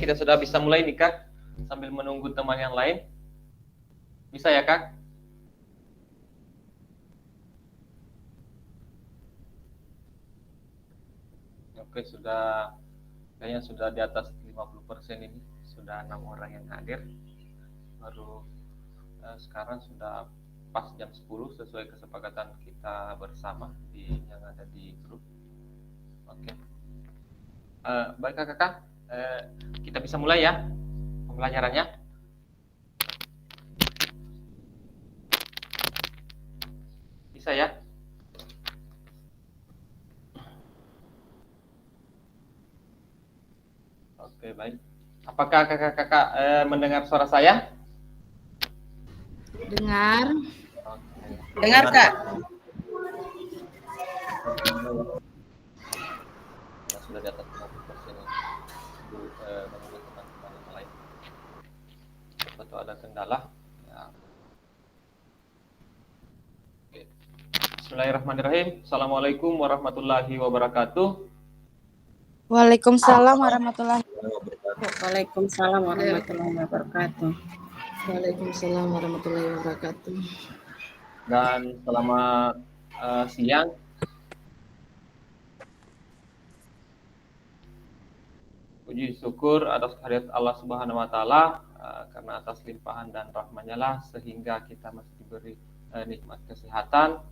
kita sudah bisa mulai nih Kak, sambil menunggu teman yang lain. Bisa ya Kak? Oke, kayaknya sudah di atas 50% ini, sudah 6 orang yang hadir. Baru sekarang sudah pas jam 10 sesuai kesepakatan kita bersama yang ada di grup. Oke. Baik Kakak, kita bisa mulai ya pembelajarannya. Bisa ya? Oke, baik. Apakah kakak-kakak mendengar suara saya? Dengar. Dengar, Kak. Sudah di atas 50% ini. Menunggu teman-teman yang lain. Betul ada kendala. Ya. Oke. Bismillahirrahmanirrahim. Assalamualaikum warahmatullahi wabarakatuh. Waalaikumsalam warahmatullahi wabarakatuh. Waalaikumsalam warahmatullahi wabarakatuh. Waalaikumsalam warahmatullahi wabarakatuh. Dan selamat siang. Puji syukur atas kehadirat Allah Subhanahu wa taala, karena atas limpahan dan rahmat-Nya lah sehingga kita masih diberi nikmat kesehatan,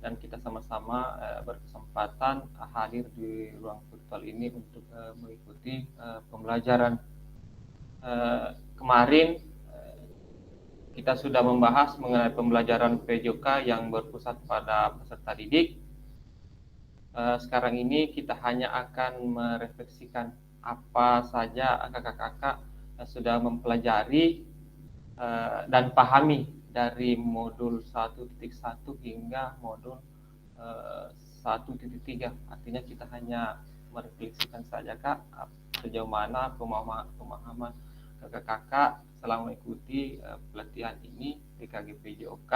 dan kita sama-sama berkesempatan hadir di ruang virtual ini untuk mengikuti pembelajaran. Kemarin kita sudah membahas mengenai pembelajaran PJOK yang berpusat pada peserta didik. Sekarang ini kita hanya akan merefleksikan apa saja kakak-kakak sudah mempelajari dan pahami dari modul 1.1 hingga modul 1.3. Artinya kita hanya merefleksikan saja Kak, sejauh mana pemahaman kakak-kakak selama mengikuti pelatihan ini PKG PJOK,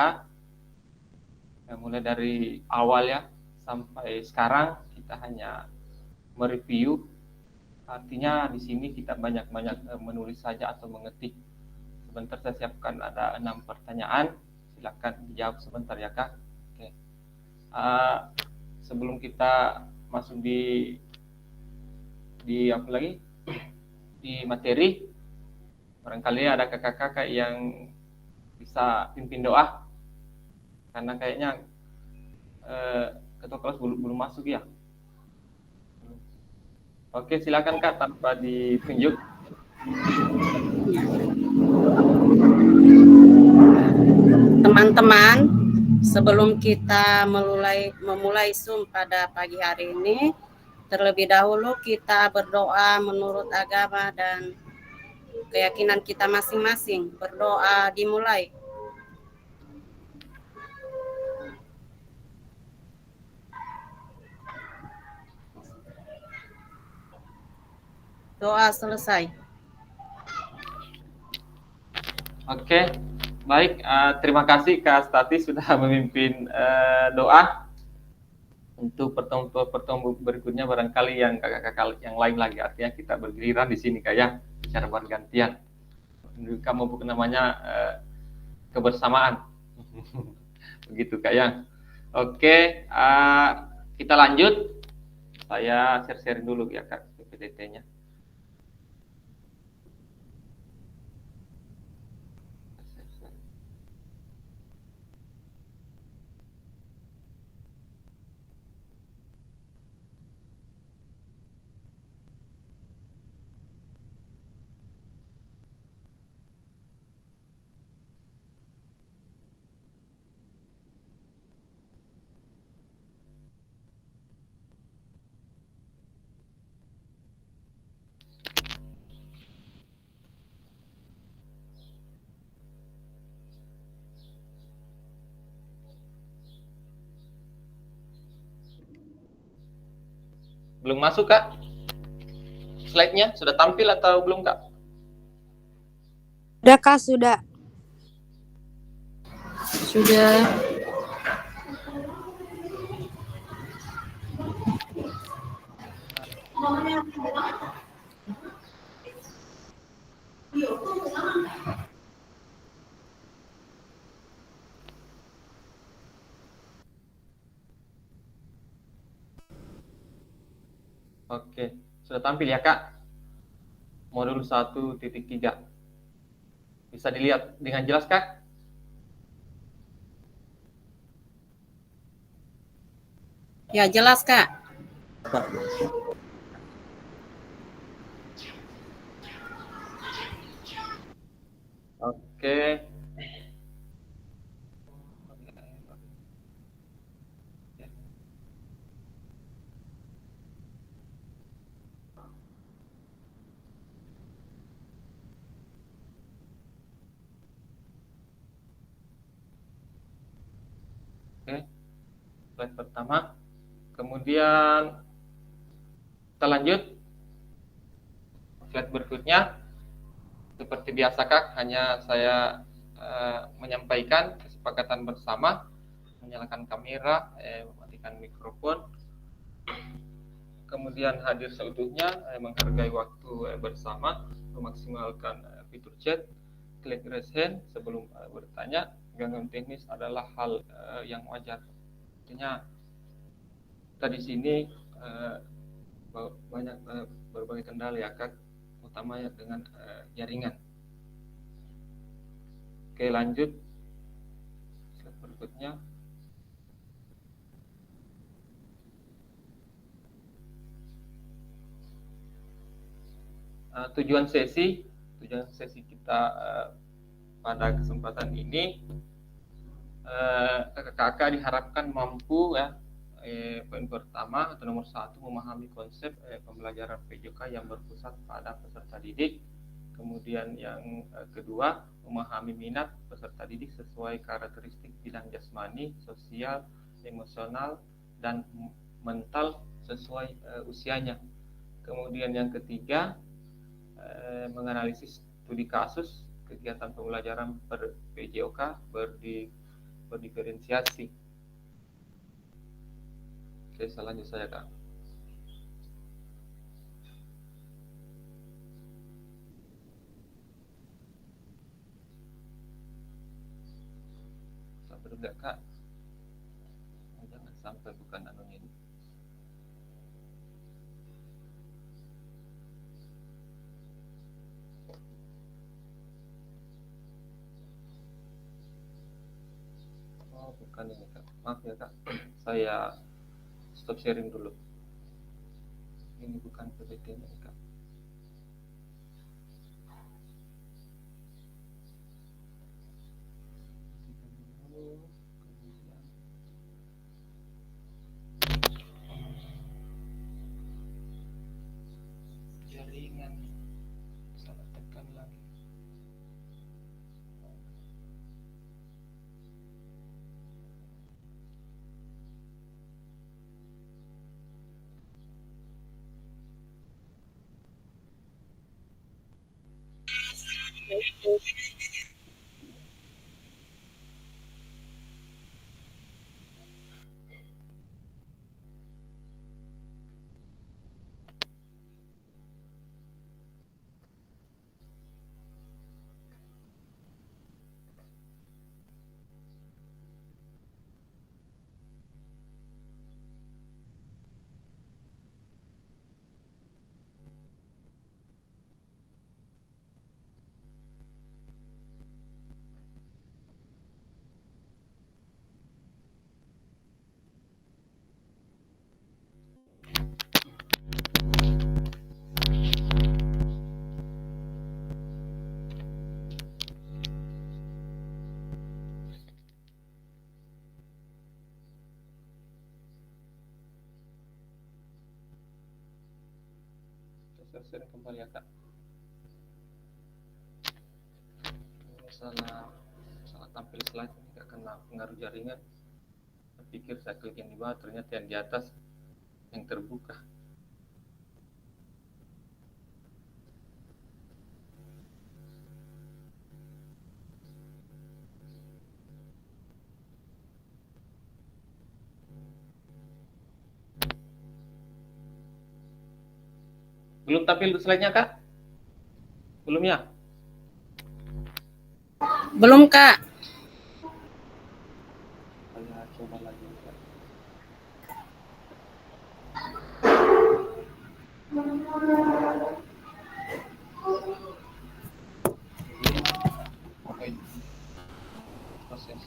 mulai dari awal ya sampai sekarang. Kita hanya mereview. Artinya di sini kita banyak-banyak menulis saja atau mengetik. Sebentar saya siapkan ada 6 pertanyaan. Silakan dijawab sebentar ya Kak. Oke. Sebelum kita masuk di apa lagi? Di materi, barangkali ada kakak-kakak yang bisa pimpin doa. Karena kayaknya ketua kelas belum masuk ya. Oke, silakan Kak tanpa ditunjuk. Teman-teman, sebelum kita memulai Zoom pada pagi hari ini, terlebih dahulu kita berdoa menurut agama dan keyakinan kita masing-masing. Berdoa dimulai. Doa selesai. Oke, baik. Terima kasih Kak Stati sudah memimpin doa. Untuk pertemuan berikutnya barangkali yang kakak-kakak yang lain lagi. Artinya kita bergiliran di sini kayak secara bergantian. Kamu bukan namanya kebersamaan. Begitu kayak. Oke, kita lanjut. Saya share dulu ya Kak PPT-nya. Belum masuk Kak? Slide-nya sudah tampil atau belum Kak? Sudah Kak, sudah. Sudah. Oke, sudah tampil ya Kak? Modul 1.3. Bisa dilihat dengan jelas Kak? Ya, jelas Kak. Oke. Oke, slide pertama. Kemudian kita lanjut. Slide berikutnya. Seperti biasa Kak, hanya saya menyampaikan kesepakatan bersama, menyalakan kamera, mematikan mikrofon, kemudian hadir seutuhnya, menghargai waktu bersama, memaksimalkan fitur chat, klik raise hand sebelum bertanya. Gangguan teknis adalah hal yang wajar. Artinya kita di sini banyak berbagai kendala ya Kak, utamanya dengan jaringan. Oke, lanjut slide berikutnya. Tujuan sesi kita pada kesempatan ini, kakak-kakak diharapkan mampu ya, poin pertama atau nomor 1, memahami konsep pembelajaran PJOK yang berpusat pada peserta didik. Kemudian yang kedua, memahami minat peserta didik sesuai karakteristik bidang jasmani, sosial, emosional, dan mental sesuai usianya. Kemudian yang ketiga, menganalisis studi kasus kegiatan pembelajaran per PJOK berdiferensiasi. Oke, selanjutnya saya Kak. Sampai dulu Kak. Jangan sampai bukan anunya ini. Oh, bukan ini Kak. Maaf ya Kak. Saya stop sharing dulu. Ini bukan PPT-nya Kak. Jaringan salah tekan lagi. Sharing kembali ya Kak. Salah tampil slide ini gak kena pengaruh jaringan. Saya pikir saya klik yang di bawah, ternyata yang di atas yang terbuka. Belum tampil slide-nya Kak? Belum ya? Belum, Kak. Saya coba lagi, Kak. Oke. Proses.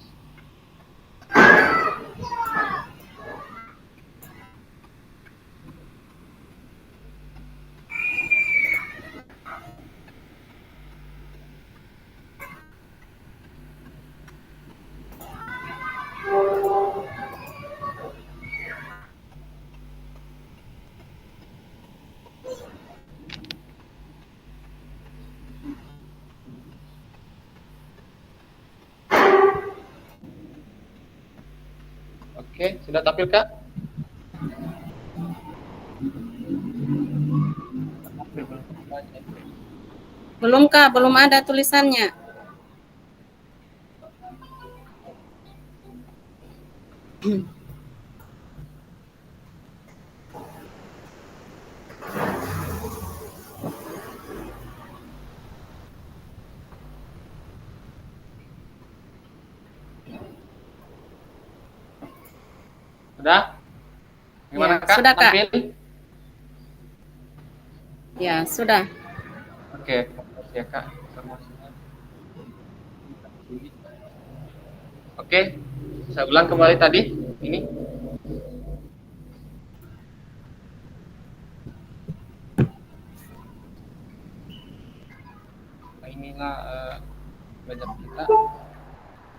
Oke, sudah tampil, Kak? Tampil belum? Belum, Kak. Belum ada tulisannya. Sudah? Gimana, Ya, Kak? sudah, Kak. Tampil? Ya, sudah. Oke, terima kasih ya, Kak, informasinya. Oke, saya ulang kembali tadi. Ini. Nah, inilah belajar kita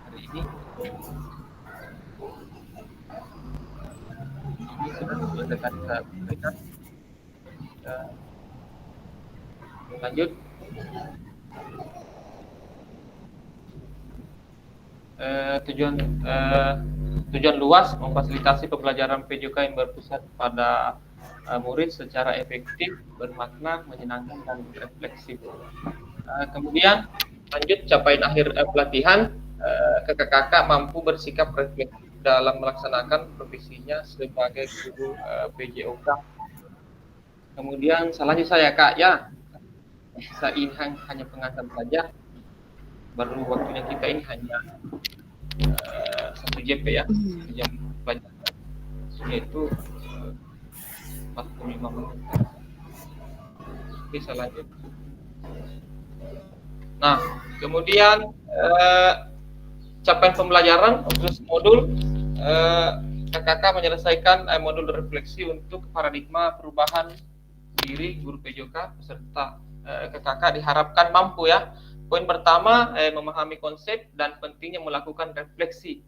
hari ini. Ini sudah tadi saya berikan. Lanjut. Tujuan luas memfasilitasi pembelajaran PJK yang berpusat pada murid secara efektif, bermakna, menyenangkan, dan refleksif. Kemudian lanjut capaian akhir pelatihan, kakak-kakak mampu bersikap refleksif dalam melaksanakan profesinya sebagai guru PJOK. Kemudian selanjutnya saya, Kak, ya, saya ini hanya pengantar saja, baru waktunya kita ini hanya 1 JP ya, 1 jam pelajaran, yaitu 45 menit. Oke, saya lanjut. Nah, kemudian capaian pembelajaran terus modul, kakak menyelesaikan modul refleksi untuk paradigma perubahan diri guru PJK peserta. Kakak diharapkan mampu ya. Poin pertama, memahami konsep dan pentingnya melakukan refleksi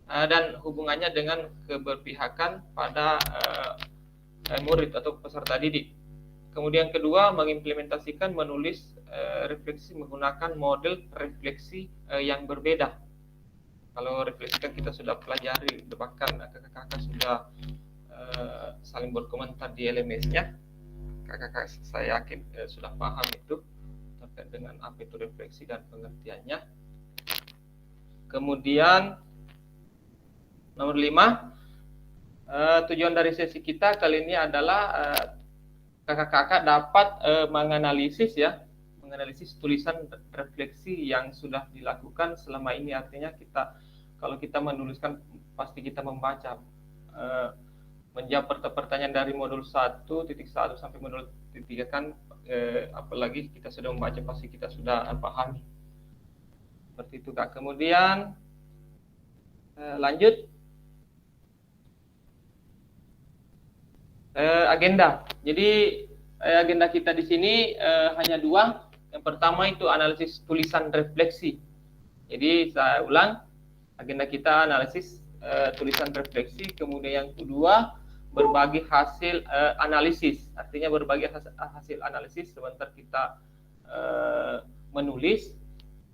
dan hubungannya dengan keberpihakan pada murid atau peserta didik. Kemudian kedua, mengimplementasikan menulis refleksi menggunakan model refleksi yang berbeda. Kalau refleksi kan kita sudah pelajari, bahkan kakak-kakak sudah saling berkomentar di LMS-nya. Kakak-kakak saya yakin sudah paham itu terkait dengan apa itu refleksi dan pengertiannya. Kemudian nomor 5, tujuan dari sesi kita kali ini adalah kakak-kakak dapat menganalisis tulisan refleksi yang sudah dilakukan selama ini. Artinya kalau kita menuliskan pasti kita membaca, menjawab pertanyaan dari modul 1.1 sampai modul 3 kan, apalagi kita sudah membaca pasti kita sudah pahami. Seperti itu, Kak. Kemudian lanjut agenda. Jadi agenda kita di sini hanya 2. Yang pertama itu analisis tulisan refleksi. Jadi saya ulang, agenda kita analisis tulisan refleksi. Kemudian yang kedua, berbagi hasil analisis. Artinya berbagi hasil analisis. Sebentar kita menulis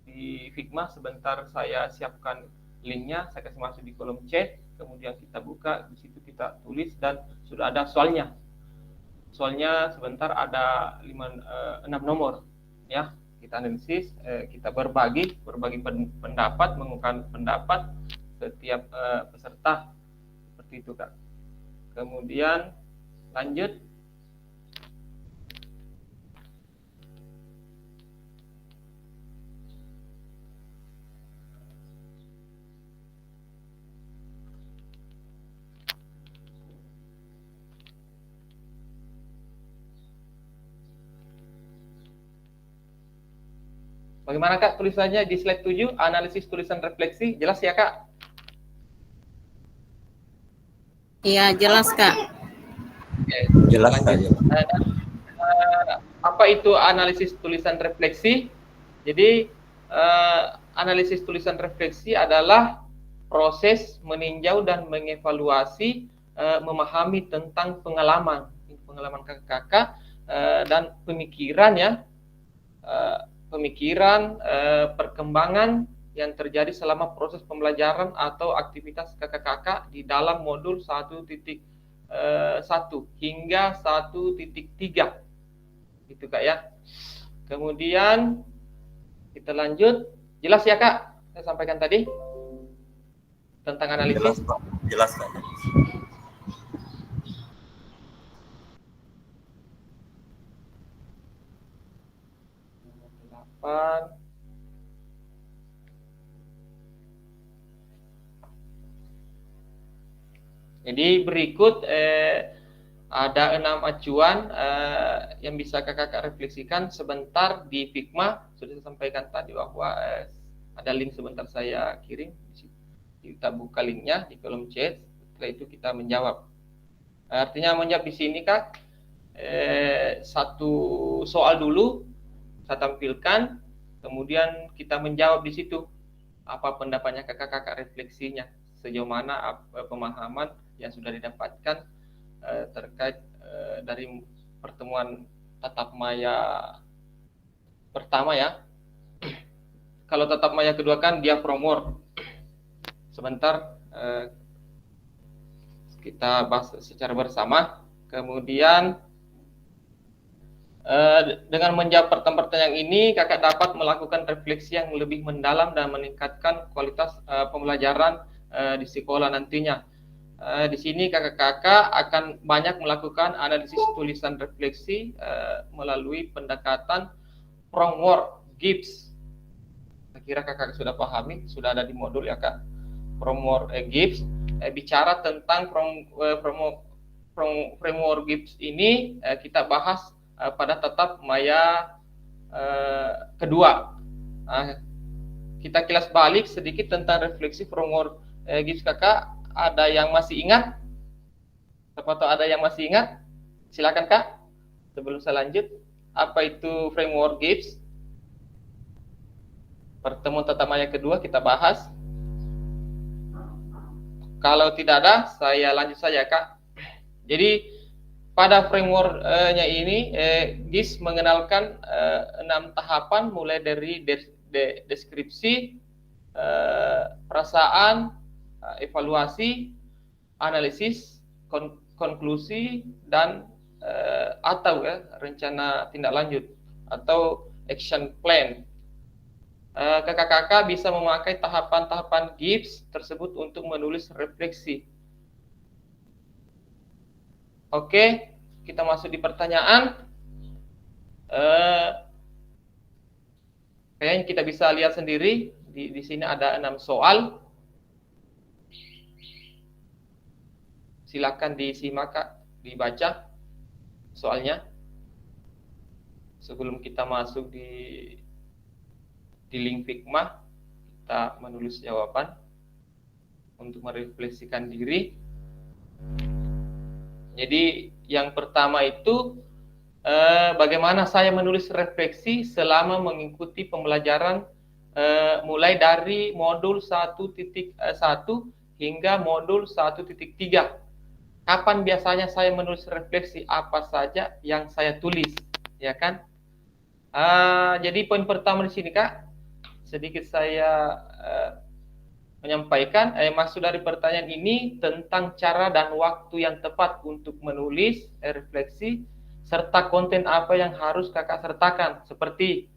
di Figma. Sebentar saya siapkan linknya, saya kasih masuk di kolom chat. Kemudian kita buka, di situ kita tulis dan sudah ada soalnya. Soalnya sebentar ada 6 nomor ya. Kita analisis, kita berbagi pendapat, mengungkapkan pendapat setiap peserta. Seperti itu, Kak. Kemudian lanjut. Bagaimana Kak tulisannya di slide 7, analisis tulisan refleksi, jelas ya Kak? Iya, jelas Kak. Oke, Jelas lanjut. saja. Apa itu analisis tulisan refleksi? Jadi analisis tulisan refleksi adalah proses meninjau dan mengevaluasi, memahami tentang pengalaman kakak-kakak dan pemikiran ya, perkembangan yang terjadi selama proses pembelajaran atau aktivitas kakak-kakak di dalam modul 1.1 hingga 1.3 gitu Kak ya. Kemudian kita lanjut. Jelas ya Kak saya sampaikan tadi tentang analisis? Jelas Pak, jelas Pak. Jadi berikut ada 6 acuan yang bisa kakak refleksikan sebentar di Figma. Sudah saya sampaikan tadi bahwa ada link sebentar saya kirim. Kita buka linknya di kolom chat. Setelah itu kita menjawab. Artinya menjawab di sini Kak, satu soal dulu saya tampilkan, kemudian kita menjawab di situ apa pendapatnya kakak-kakak, refleksinya sejauh mana pemahaman yang sudah didapatkan terkait dari pertemuan tatap maya pertama ya. Kalau tatap maya kedua kan dia promor. Sebentar kita bahas secara bersama. Kemudian dengan menjawab pertanyaan ini, kakak dapat melakukan refleksi yang lebih mendalam dan meningkatkan kualitas pembelajaran di sekolah nantinya. Di sini kakak-kakak akan banyak melakukan analisis tulisan refleksi melalui pendekatan framework GIBS. Saya kira kakak sudah pahami, sudah ada di modul ya Kak. Framework GIBS bicara tentang framework GIBS ini kita bahas pada tatap maya kedua. Kita kilas balik sedikit tentang refleksi framework GIBS kakak. Ada yang masih ingat? Atau ada yang masih ingat? Silakan Kak. Sebelum saya lanjut, apa itu framework GIBS? Pertemuan tatap maya kedua kita bahas. Kalau tidak ada, saya lanjut saja Kak. Jadi pada framework-nya ini, GIBS mengenalkan 6 tahapan mulai dari deskripsi, perasaan, evaluasi, analisis, konklusi, dan atau rencana tindak lanjut atau action plan. Kakak-kakak bisa memakai tahapan-tahapan GIBS tersebut untuk menulis refleksi. Oke, kita masuk di pertanyaan. Kayaknya kita bisa lihat sendiri di sini ada 6 soal. Silakan disimak Kak, dibaca soalnya sebelum kita masuk di link Figma. Kita menulis jawaban untuk merefleksikan diri. Jadi yang pertama itu bagaimana saya menulis refleksi selama mengikuti pembelajaran mulai dari modul 1.1 hingga modul 1.3. Kapan biasanya saya menulis refleksi, apa saja yang saya tulis, ya kan? Jadi poin pertama di sini Kak, sedikit saya menyampaikan maksud dari pertanyaan ini tentang cara dan waktu yang tepat untuk menulis refleksi serta konten apa yang harus kakak sertakan seperti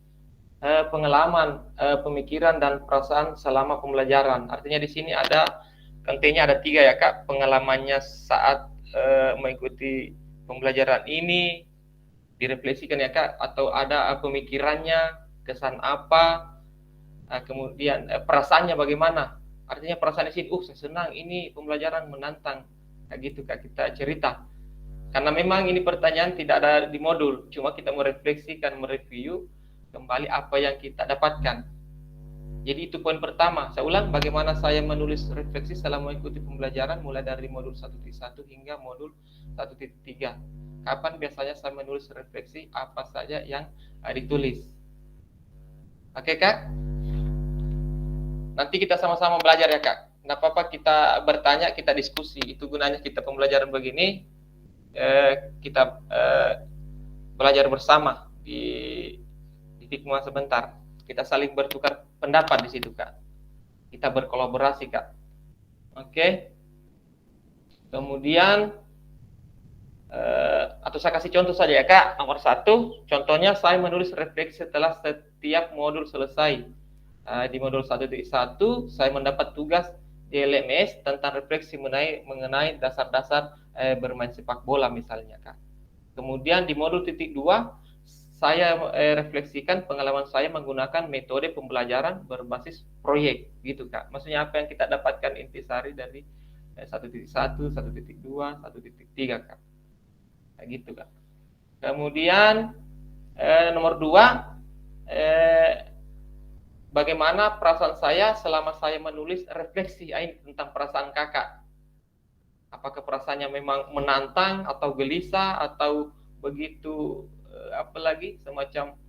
pengalaman, pemikiran dan perasaan selama pembelajaran. Artinya di sini ada kontennya ada 3 ya Kak, pengalamannya saat mengikuti pembelajaran ini direfleksikan ya Kak, atau ada pemikirannya, kesan apa, kemudian perasaannya bagaimana. Artinya perasaan di sini, saya senang, ini pembelajaran menantang, kayak gitu Kak, kita cerita. Karena memang ini pertanyaan tidak ada di modul, cuma kita merefleksikan, mereview kembali apa yang kita dapatkan. Jadi itu poin pertama. Saya ulang, bagaimana saya menulis refleksi selama mengikuti pembelajaran mulai dari modul 1.1 hingga modul 1.3. Kapan biasanya saya menulis refleksi, apa saja yang ditulis. Oke Kak? Nanti kita sama-sama belajar ya Kak. Nggak apa-apa kita bertanya, kita diskusi. Itu gunanya kita pembelajaran begini. Kita belajar bersama di Hikmah sebentar. Kita saling bertukar pendapat di situ Kak. Kita berkolaborasi Kak. Oke. Kemudian atau saya kasih contoh saja ya Kak. Nomor 1, contohnya saya menulis refleksi setelah setiap modul selesai. Di modul 1.1 saya mendapat tugas di LMS tentang refleksi mengenai dasar-dasar bermain sepak bola misalnya Kak. Kemudian di modul 2 saya refleksikan pengalaman saya menggunakan metode pembelajaran berbasis proyek gitu Kak. Maksudnya apa yang kita dapatkan intisari dari 1.1, 1.2, 1.3 Kak. Kayak gitu Kak. Kemudian nomor 2, bagaimana perasaan saya selama saya menulis refleksi tentang perasaan Kakak. Apakah perasaannya memang menantang atau gelisah atau begitu apalagi semacam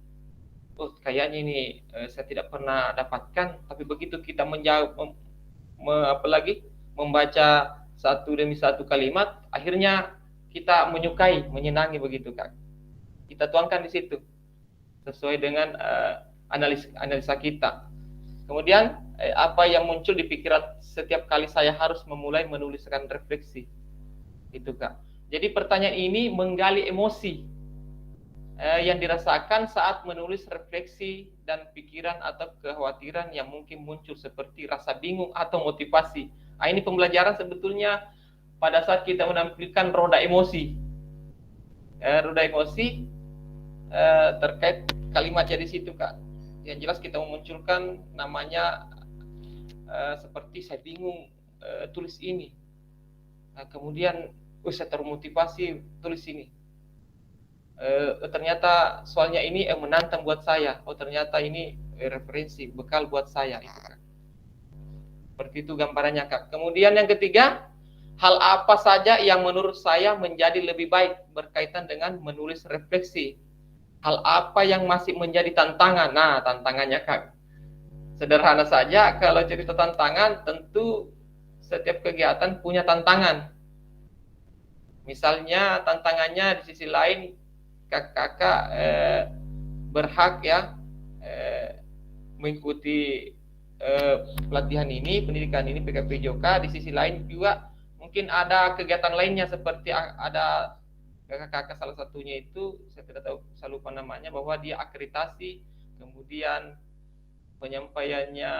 kayaknya ini saya tidak pernah dapatkan, tapi begitu kita menjawab apalagi membaca satu demi satu kalimat, akhirnya kita menyukai, menyenangi begitu Kak. Kita tuangkan di situ sesuai dengan analisa kita. Kemudian apa yang muncul di pikiran setiap kali saya harus memulai menuliskan refleksi. Itu Kak. Jadi pertanyaan ini menggali emosi yang dirasakan saat menulis refleksi dan pikiran atau kekhawatiran yang mungkin muncul seperti rasa bingung atau motivasi. Ini pembelajaran sebetulnya pada saat kita menampilkan roda emosi. Roda emosi terkait kalimatnya di situ Kak. Yang jelas kita memunculkan namanya seperti saya bingung tulis ini. Kemudian saya termotivasi tulis ini. Ternyata soalnya ini menantang buat saya. Ternyata ini referensi, bekal buat saya itu Kak. Seperti itu gambarannya Kak. Kemudian yang ketiga, hal apa saja yang menurut saya menjadi lebih baik berkaitan dengan menulis refleksi. Hal apa yang masih menjadi tantangan? Nah, tantangannya Kak. Sederhana saja, kalau cerita tantangan, tentu setiap kegiatan punya tantangan. Misalnya tantangannya di sisi lain, kakak berhak ya mengikuti pelatihan ini, pendidikan ini PKPJOK. Di sisi lain juga mungkin ada kegiatan lainnya seperti ada kakak salah satunya itu saya tidak tahu, saya lupa namanya, bahwa dia akreditasi, kemudian penyampaiannya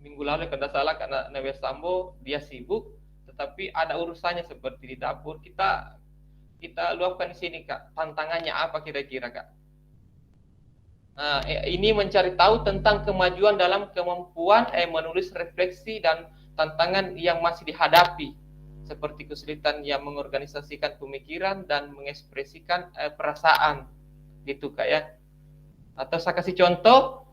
minggu lalu kalau tidak salah karena Neves Sambo dia sibuk, tetapi ada urusannya seperti di dapur. Kita luapkan di sini Kak, tantangannya apa kira-kira Kak? Nah, ini mencari tahu tentang kemajuan dalam kemampuan menulis refleksi dan tantangan yang masih dihadapi, seperti kesulitan yang mengorganisasikan pemikiran dan mengekspresikan perasaan, gitu Kak ya. Atau saya kasih contoh,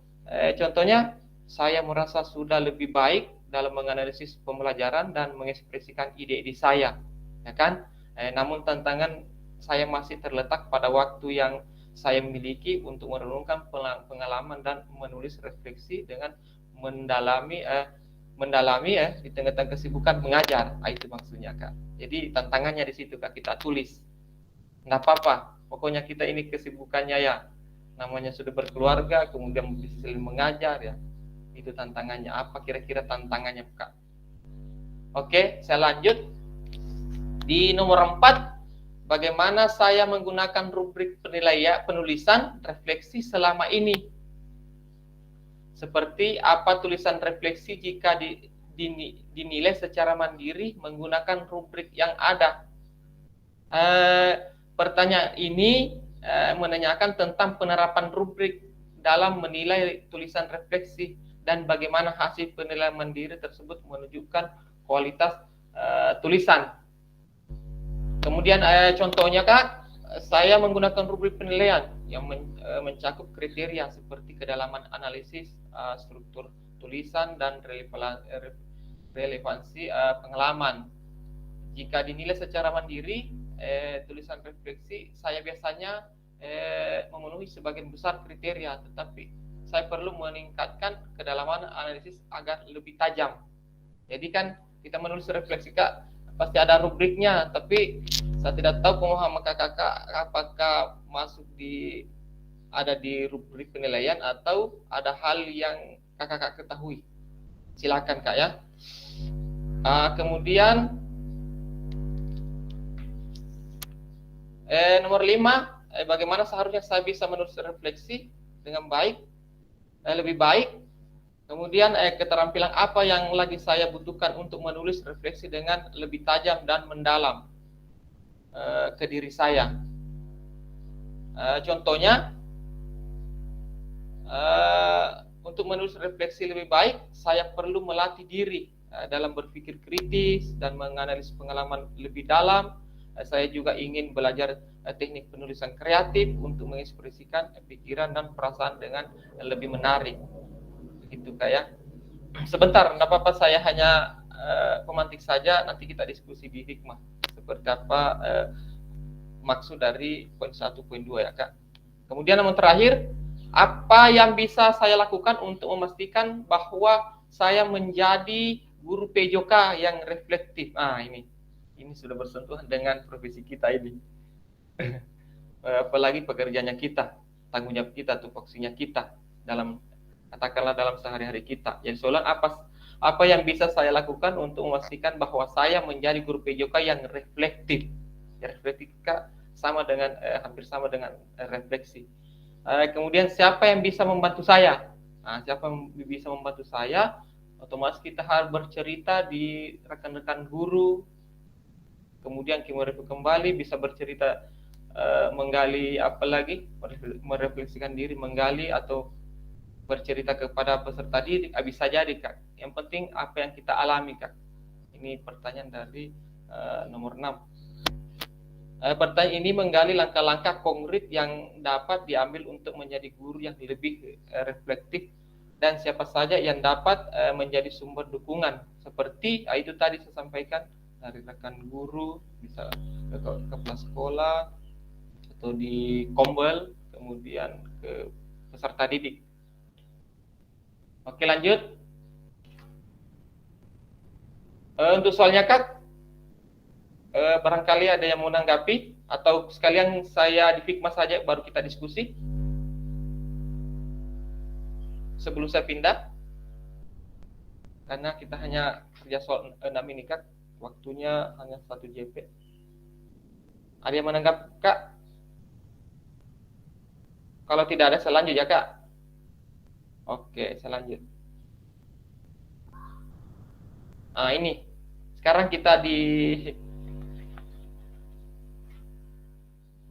contohnya saya merasa sudah lebih baik dalam menganalisis pembelajaran dan mengekspresikan ide-ide saya, ya kan? Namun tantangan saya masih terletak pada waktu yang saya miliki untuk merenungkan pengalaman dan menulis refleksi dengan mendalami di tengah-tengah kesibukan mengajar. Itu maksudnya Kak. Jadi tantangannya di situ Kak, kita tulis. Nggak apa-apa, pokoknya kita ini kesibukannya ya, namanya sudah berkeluarga, kemudian bisa mengajar ya. Itu tantangannya. Apa kira-kira tantangannya Kak? Oke, saya lanjut. Di nomor 4, bagaimana saya menggunakan rubrik penilaian penulisan refleksi selama ini. Seperti apa tulisan refleksi jika dinilai secara mandiri menggunakan rubrik yang ada. Pertanyaan ini menanyakan tentang penerapan rubrik dalam menilai tulisan refleksi dan bagaimana hasil penilaian mandiri tersebut menunjukkan kualitas tulisan. Kemudian contohnya Kak, saya menggunakan rubrik penilaian yang mencakup kriteria seperti kedalaman analisis, struktur tulisan, dan relevansi pengalaman. Jika dinilai secara mandiri, tulisan refleksi saya biasanya memenuhi sebagian besar kriteria, tetapi saya perlu meningkatkan kedalaman analisis agar lebih tajam. Jadi kan kita menulis refleksi Kak, pasti ada rubriknya, tapi saya tidak tahu pemahaman kakak apakah masuk ada di rubrik penilaian atau ada hal yang kakak ketahui. Silakan Kak ya. Kemudian nomor 5, bagaimana seharusnya saya bisa menulis refleksi dengan baik, lebih baik. Kemudian keterampilan apa yang lagi saya butuhkan untuk menulis refleksi dengan lebih tajam dan mendalam ke diri saya. Contohnya, untuk menulis refleksi lebih baik, saya perlu melatih diri dalam berpikir kritis dan menganalisis pengalaman lebih dalam. Saya juga ingin belajar teknik penulisan kreatif untuk mengekspresikan pikiran dan perasaan dengan lebih menarik. Begitu kayak. Sebentar, tidak apa-apa, saya hanya pemantik saja, nanti kita diskusi di hikmah. Seperti apa maksud dari poin 1, poin 2 ya Kak. Kemudian yang terakhir, apa yang bisa saya lakukan untuk memastikan bahwa saya menjadi guru PJOK yang reflektif. Ini sudah bersentuhan dengan profesi kita ini. Apalagi pekerjaannya kita, tanggung jawab kita, tupoksinya kita dalam, katakanlah dalam sehari-hari kita. Jadi soalan apa yang bisa saya lakukan untuk memastikan bahwa saya menjadi guru PJOK yang reflektif. Ya, reflektif Kak, hampir sama dengan refleksi. Kemudian siapa yang bisa membantu saya? Siapa yang bisa membantu saya? Otomatis kita harus bercerita di rekan-rekan guru. Kemudian kembali bisa bercerita, menggali apalagi, merefleksikan diri, menggali atau bercerita kepada peserta didik. Bisa jadi Kak. Yang penting apa yang kita alami Kak. Ini pertanyaan dari nomor 6. Pertanyaan ini menggali langkah-langkah konkret yang dapat diambil untuk menjadi guru yang lebih reflektif, dan siapa saja yang dapat menjadi sumber dukungan. Seperti itu tadi saya sampaikan, dari rekan guru, bisa ke kepala sekolah, atau di Kombel, kemudian ke peserta didik. Oke, lanjut. Untuk soalnya Kak, barangkali ada yang mau menanggapi, atau sekalian saya di Figma saja baru kita diskusi sebelum saya pindah, karena kita hanya kerja soal 6 ini Kak, waktunya hanya 1 JP. Ada yang menanggapi Kak? Kalau tidak ada, saya lanjut ya Kak. Oke, saya lanjut. Ini sekarang kita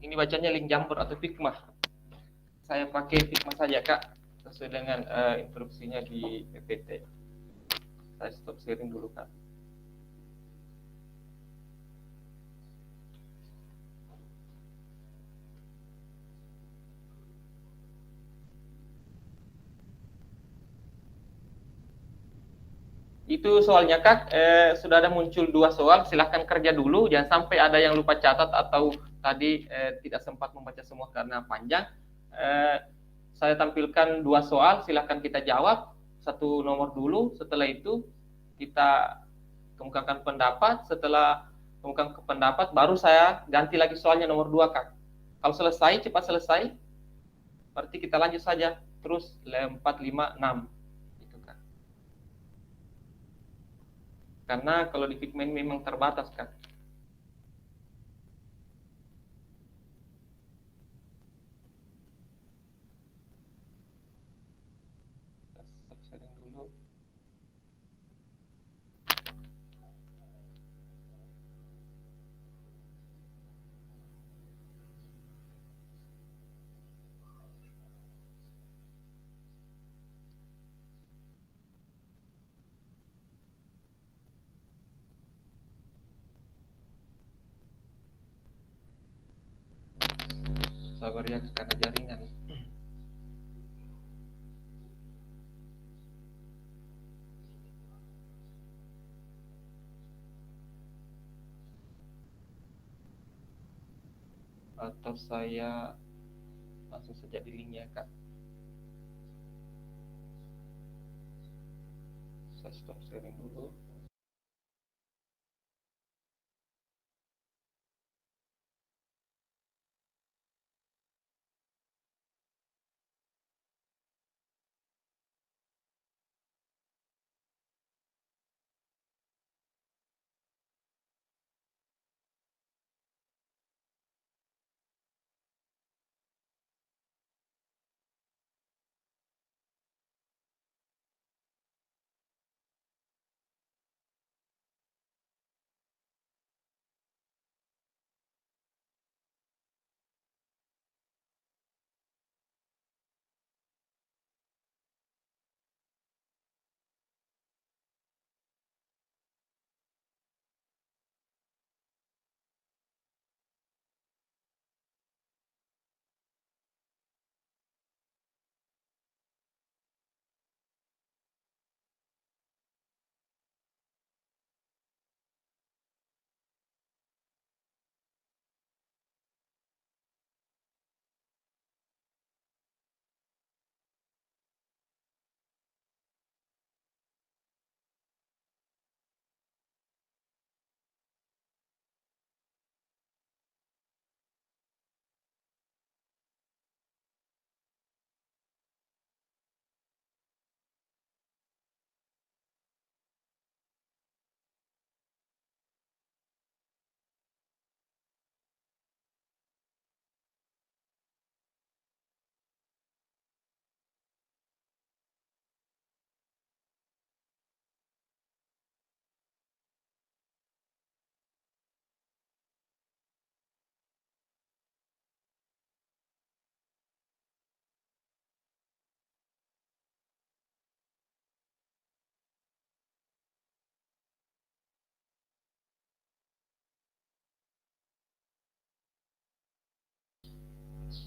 ini bacanya link Jamboard atau Figma. Saya pakai Figma saja Kak, sesuai dengan instruksinya di PPT. Saya stop sharing dulu Kak. Itu soalnya Kak, sudah ada muncul 2 soal, silahkan kerja dulu, jangan sampai ada yang lupa catat atau tadi tidak sempat membaca semua karena panjang. Saya tampilkan 2 soal, silahkan kita jawab, 1 nomor dulu, setelah itu kita kemukakan pendapat, setelah kemukakan pendapat baru saya ganti lagi soalnya nomor 2 Kak. Kalau selesai, cepat selesai, berarti kita lanjut saja, terus 4, 5, 6. Karena kalau di Figma memang terbatas kan. Sharing dulu. sabar ya karena jaringan. Atau saya langsung saja di link ya Kak. Saya stop sharing dulu.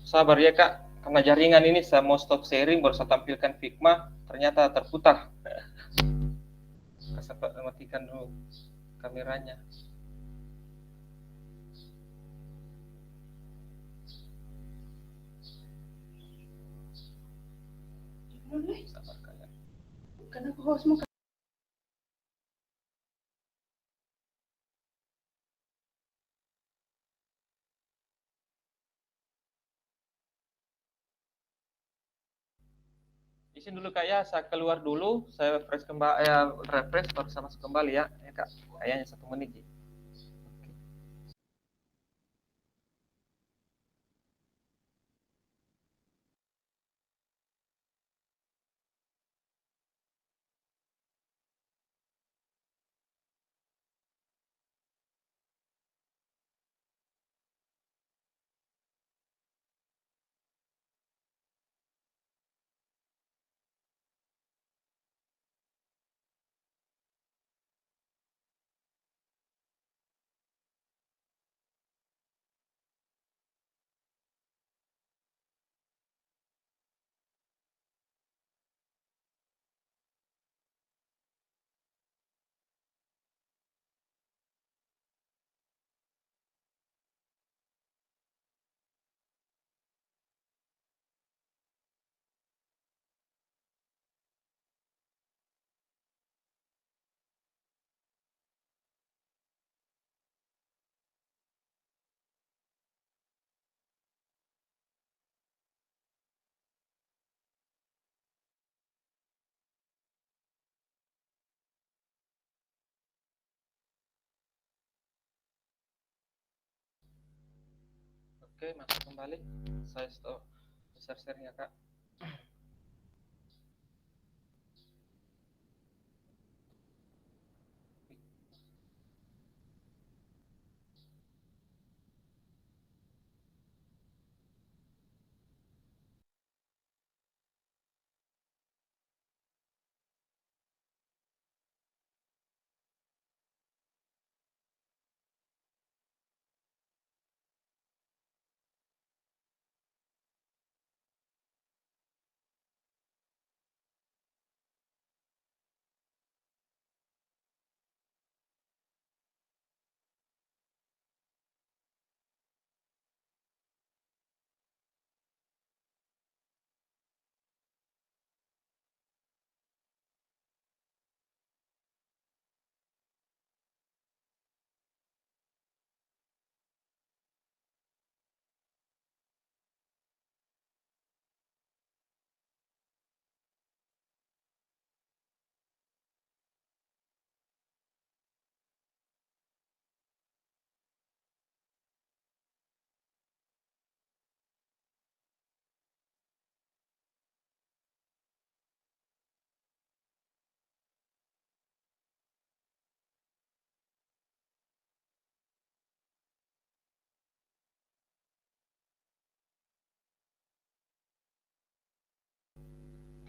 Sabar ya Kak, karena jaringan ini saya mau stop sharing baru saya tampilkan Figma, ternyata terputar. Saya sempat matikan dulu kameranya. Sabar kalian. Kenapa hostmu? Izin dulu Kak ya, saya keluar dulu, saya refresh kembali, refresh baru saya masuk kembali ya, ya Kak. Kayaknya 1 menit. Oke. Oke, masuk kembali. Saya stop share-share ya Kak.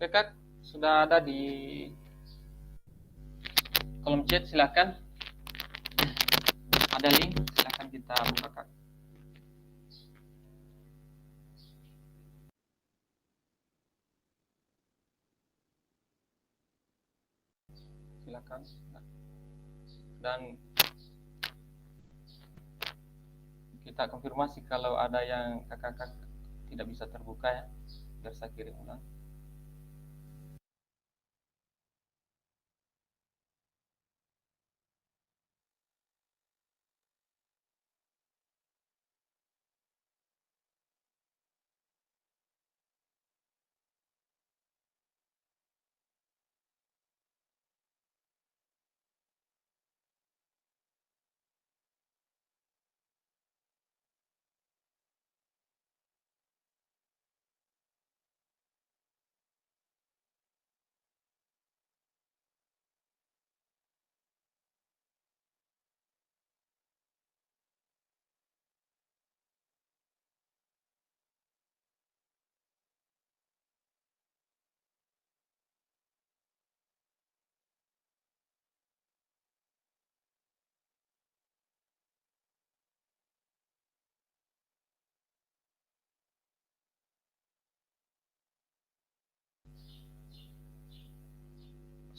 Oke Kak, sudah ada di kolom chat, silakan. Ada link, silakan kita buka Kak. Silakan. Dan kita konfirmasi kalau ada yang kakak tidak bisa terbuka ya, biar saya kirim ulang.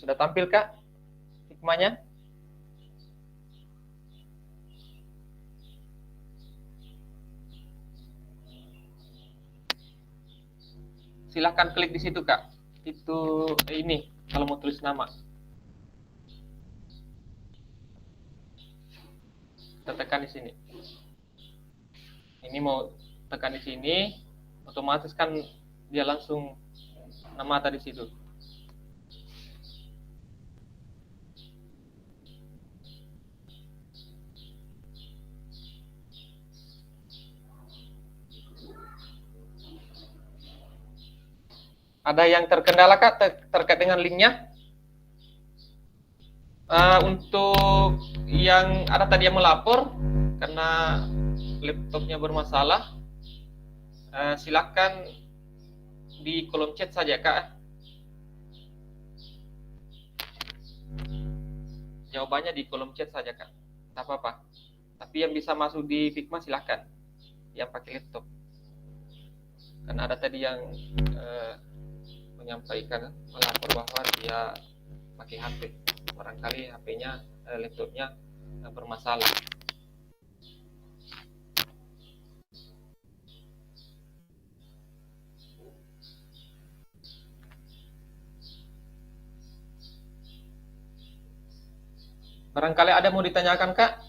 Sudah tampil Kak hikmahnya? Silahkan klik di situ Kak. Itu ini kalau mau tulis nama. Kita tekan di sini. Ini mau tekan di sini, otomatis kan dia langsung nama tadi situ. Ada yang terkendala Kak terkait dengan linknya? Untuk yang ada tadi yang melapor karena laptopnya bermasalah, silakan di kolom chat saja Kak. Jawabannya di kolom chat saja Kak, tidak apa-apa. Tapi yang bisa masuk di Figma silakan, yang pakai laptop. Karena ada tadi yang menyampaikan melapor bahwa dia pakai HP, barangkali HP-nya, laptopnya bermasalah. Barangkali ada mau ditanyakan Kak?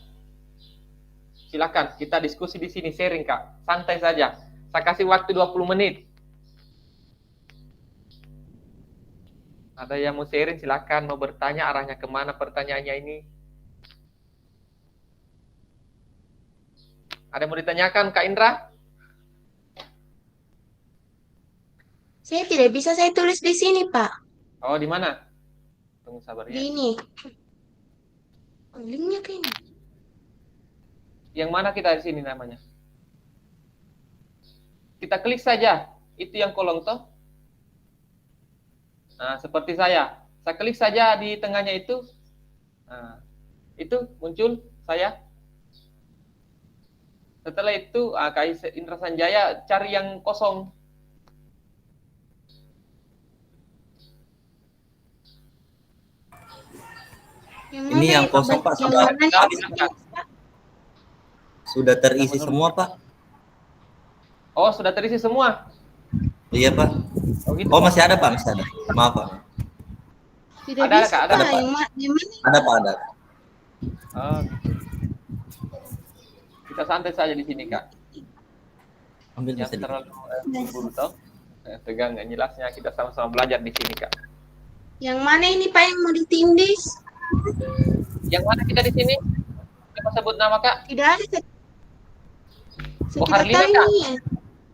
Silakan, kita diskusi di sini, sharing Kak, santai saja. Saya kasih waktu 20 menit. Ada yang mau sharing silakan, mau bertanya arahnya kemana pertanyaannya ini? Ada yang mau ditanyakan Kak Indra? Saya tidak bisa saya tulis di sini, Pak. Oh, di mana? Tunggu sabar Di ya. ini. Linknya ke ini. Yang mana kita di sini namanya? Kita klik saja, itu yang kolom toh. Nah, seperti saya klik saja di tengahnya itu. Nah, itu muncul saya. Setelah itu, Kak Indra Sanjaya cari yang kosong. Ini yang kosong Pak, sudah terisi semua Pak. Oh, sudah terisi semua. Iya Pak. Oh, gitu. Oh masih ada Pak, masih ada. Maaf Pak. Tidak Ada, bisa, Kak, ada, Pak. Pak. Yang mana? Ada Pak, ada. Oh. Kita santai saja di sini Kak. Ambil Yang bisa di. terlalu buru toh. Tegang nggak jelasnya, kita sama-sama belajar di sini Kak. Yang mana ini Pak yang mau ditindis? Yang mana kita di sini? Kita sebut nama Kak? Tidak ada. Oh, Kita Harlina, tahu Kak? ini.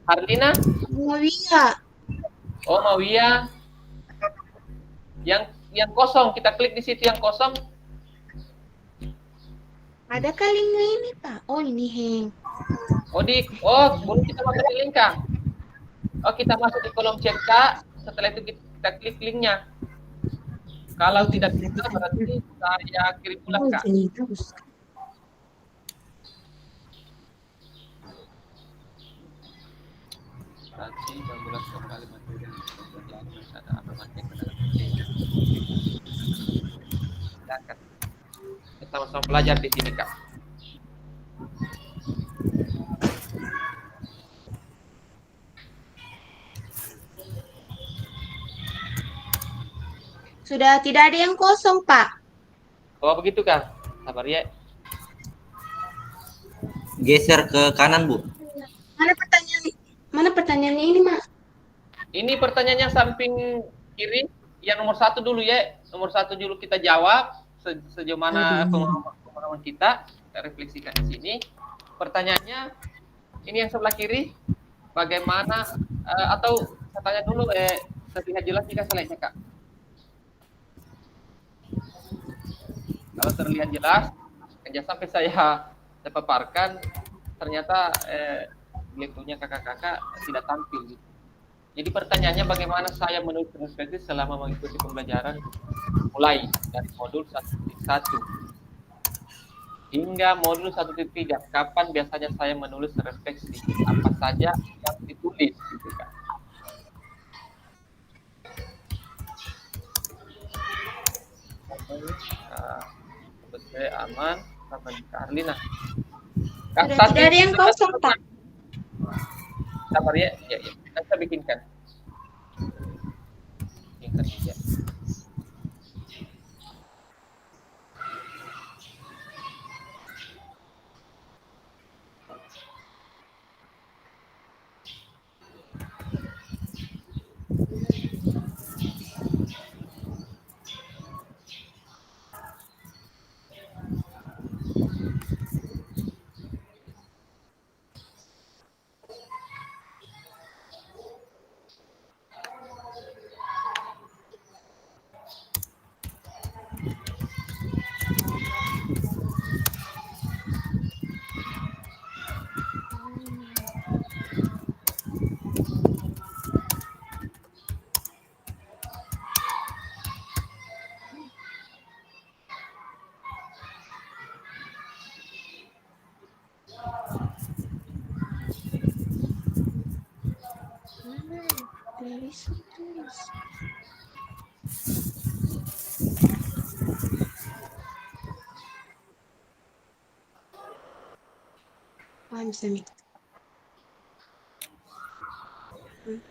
Harlina? Mawia. Oh, Mawia. Yang kosong, kita klik di situ yang kosong. Ada linknya ini Pak. Oh ini Heng. Boleh kita masuk di link Kak. Oh, kita masuk di kolom chat Kak. Setelah itu kita klik linknya. Kalau tidak bisa berarti saya kirim ulang Kak. Berarti mengulas kembali materi yang ada apa silakan. Kita sama-sama belajar di sini Kak. Sudah tidak ada yang kosong, Pak. Oh begitu Kak. Sabar ya. Geser ke kanan, Bu. Mana pertanyaannya ini, Mak? Ini pertanyaannya samping kiri. Yang nomor 1 dulu ya. Nomor 1 dulu kita jawab sejauh mana pengalaman kita refleksikan di sini. Pertanyaannya ini yang sebelah kiri. Bagaimana atau saya tanya dulu terlihat jelas jika slide-nya Kak. Kalau terlihat jelas, jangan sampai saya paparkan, ternyata lekturnya kakak-kakak tidak tampil. Gitu. Jadi pertanyaannya bagaimana saya menulis refleksi selama mengikuti pembelajaran mulai dari modul 1.1 hingga modul 1.3. Kapan biasanya saya menulis refleksi? Apa saja yang ditulis? Gitu kan. Aman sama di Karlina. Sudah tidak ada yang kosong, Pak. Sabar ya, ya. Kita bikinkan. Ya.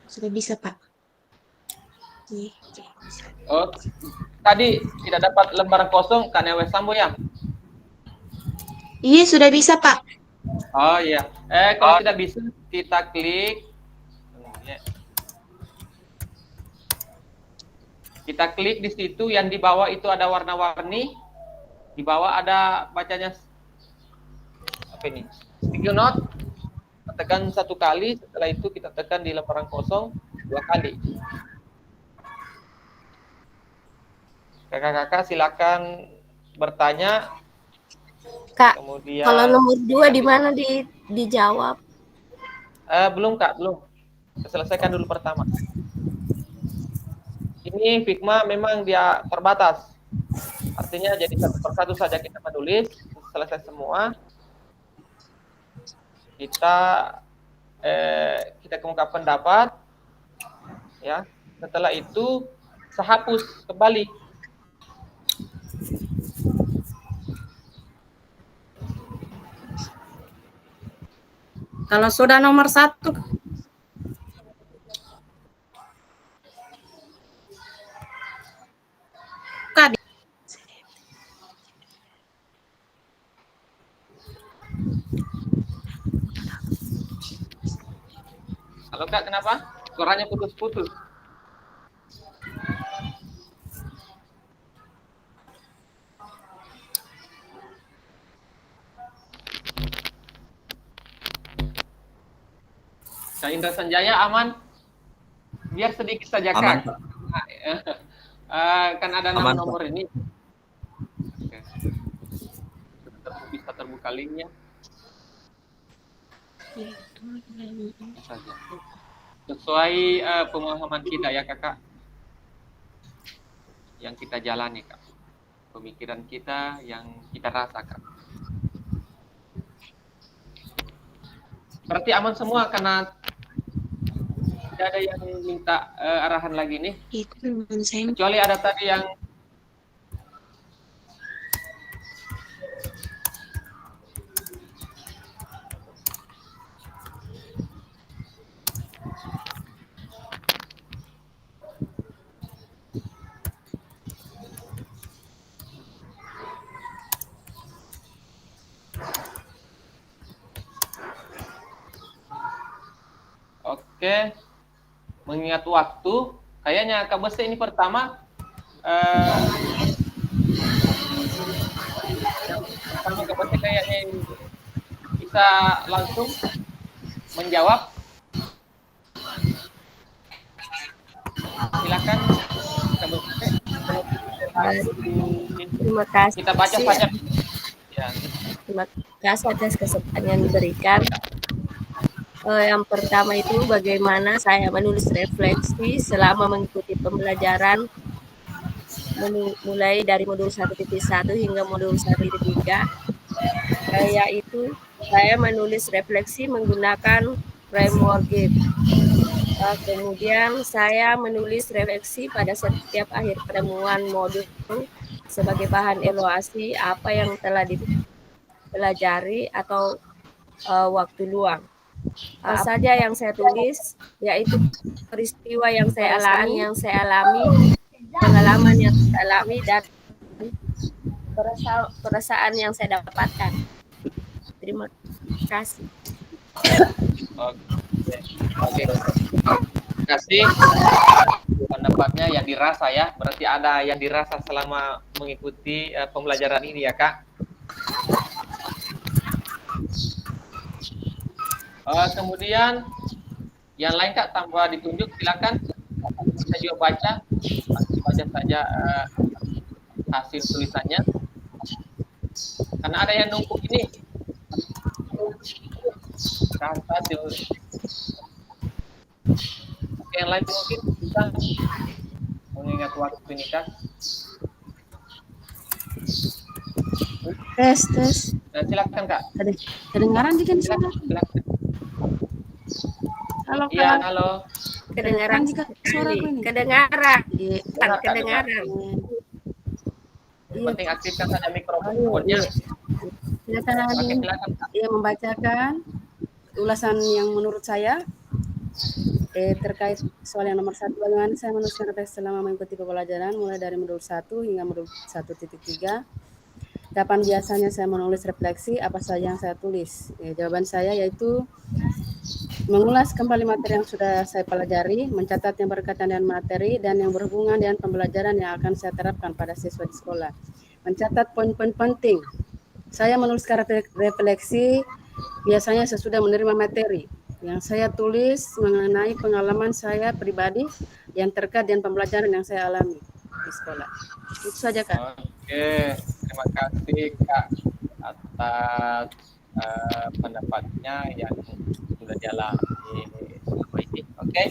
Sudah bisa, Pak. Oh, tadi tidak dapat lembaran kosong karena wes sambo ya? Iya, sudah bisa, Pak. Oh iya. Kalau tidak bisa kita klik. Kita klik di situ yang di bawah itu ada warna-warni. Di bawah ada bacanya apa ini? Sticky note. Tekan 1 kali, setelah itu kita tekan di lembaran kosong 2 kali. Kakak-kakak silakan bertanya. Kak, kemudian kalau nomor 2 di mana dijawab? Belum Kak, belum. Selesaikan dulu pertama. Ini Figma memang dia terbatas. Artinya jadi satu persatu saja kita menulis, selesai semua. Kita kemukakan pendapat, ya. Setelah itu saya hapus kembali. Kalau sudah nomor 1, Kak, Halo Kak, kenapa? Suaranya putus-putus. Kak Indra Sanjaya aman? Biar sedikit saja Aman, Kak. Pak. Kan ada Aman, nomor ini. Oke. Bisa terbuka linknya. Saja. Sesuai pemahaman kita ya kakak. yang kita jalani, Kak. Pemikiran kita yang kita rasakan. Berarti aman semua karena tidak ada yang minta arahan lagi nih. Itu teman saya. Kecuali ada tadi yang Oke, mengingat waktu, kayaknya Kak Bese ini pertama Kak Bese kayaknya bisa langsung menjawab. Silakan Kak Bese. Terima kasih. Kita baca saja. Ya. Terima kasih atas kesempatan yang diberikan. Yang pertama itu bagaimana saya menulis refleksi selama mengikuti pembelajaran mulai dari modul 1.1 hingga modul 1.3, yaitu saya menulis refleksi menggunakan framework GIF. Kemudian saya menulis refleksi pada setiap akhir pertemuan modul sebagai bahan evaluasi apa yang telah dipelajari atau waktu luang. Apa saja yang saya tulis, yaitu peristiwa yang saya alami, pengalaman yang saya alami, dan perasaan yang saya dapatkan. Terima kasih. Oke. Terima kasih pendapatnya yang dirasa ya. Berarti ada yang dirasa selama mengikuti pembelajaran ini ya, Kak. Kemudian yang lain Kak tanpa ditunjuk silakan saya juga baca saja hasil tulisannya karena ada yang numpuk ini yang lain mungkin bisa mengingat waktu ini Kak. Tes. Silakan Kak. Kedengaran di kan? Silakan. Halo Kak. Iya, halo. Kedengaran jika suara aku ini. Kedengaran. Kedengaran. Penting aktifkan saja mikrofonnya. Silakan. Silakan. Ia membacakan ulasan yang menurut saya terkait soal yang nomor 1, bagaimana saya menuliskan refleksi selama mengikuti pembelajaran mulai dari modul 1 hingga modul 1.3. Kapan biasanya saya menulis refleksi, apa saja yang saya tulis? Jawaban saya yaitu mengulas kembali materi yang sudah saya pelajari, mencatat yang berkaitan dengan materi dan yang berhubungan dengan pembelajaran yang akan saya terapkan pada siswa di sekolah. Mencatat poin-poin penting. Saya menuliskan refleksi biasanya sesudah menerima materi yang saya tulis mengenai pengalaman saya pribadi yang terkait dengan pembelajaran yang saya alami di sekolah. Itu saja Kak. Oke, terima kasih Kak atas pendapatnya yang sudah dialami selama ini. Oke,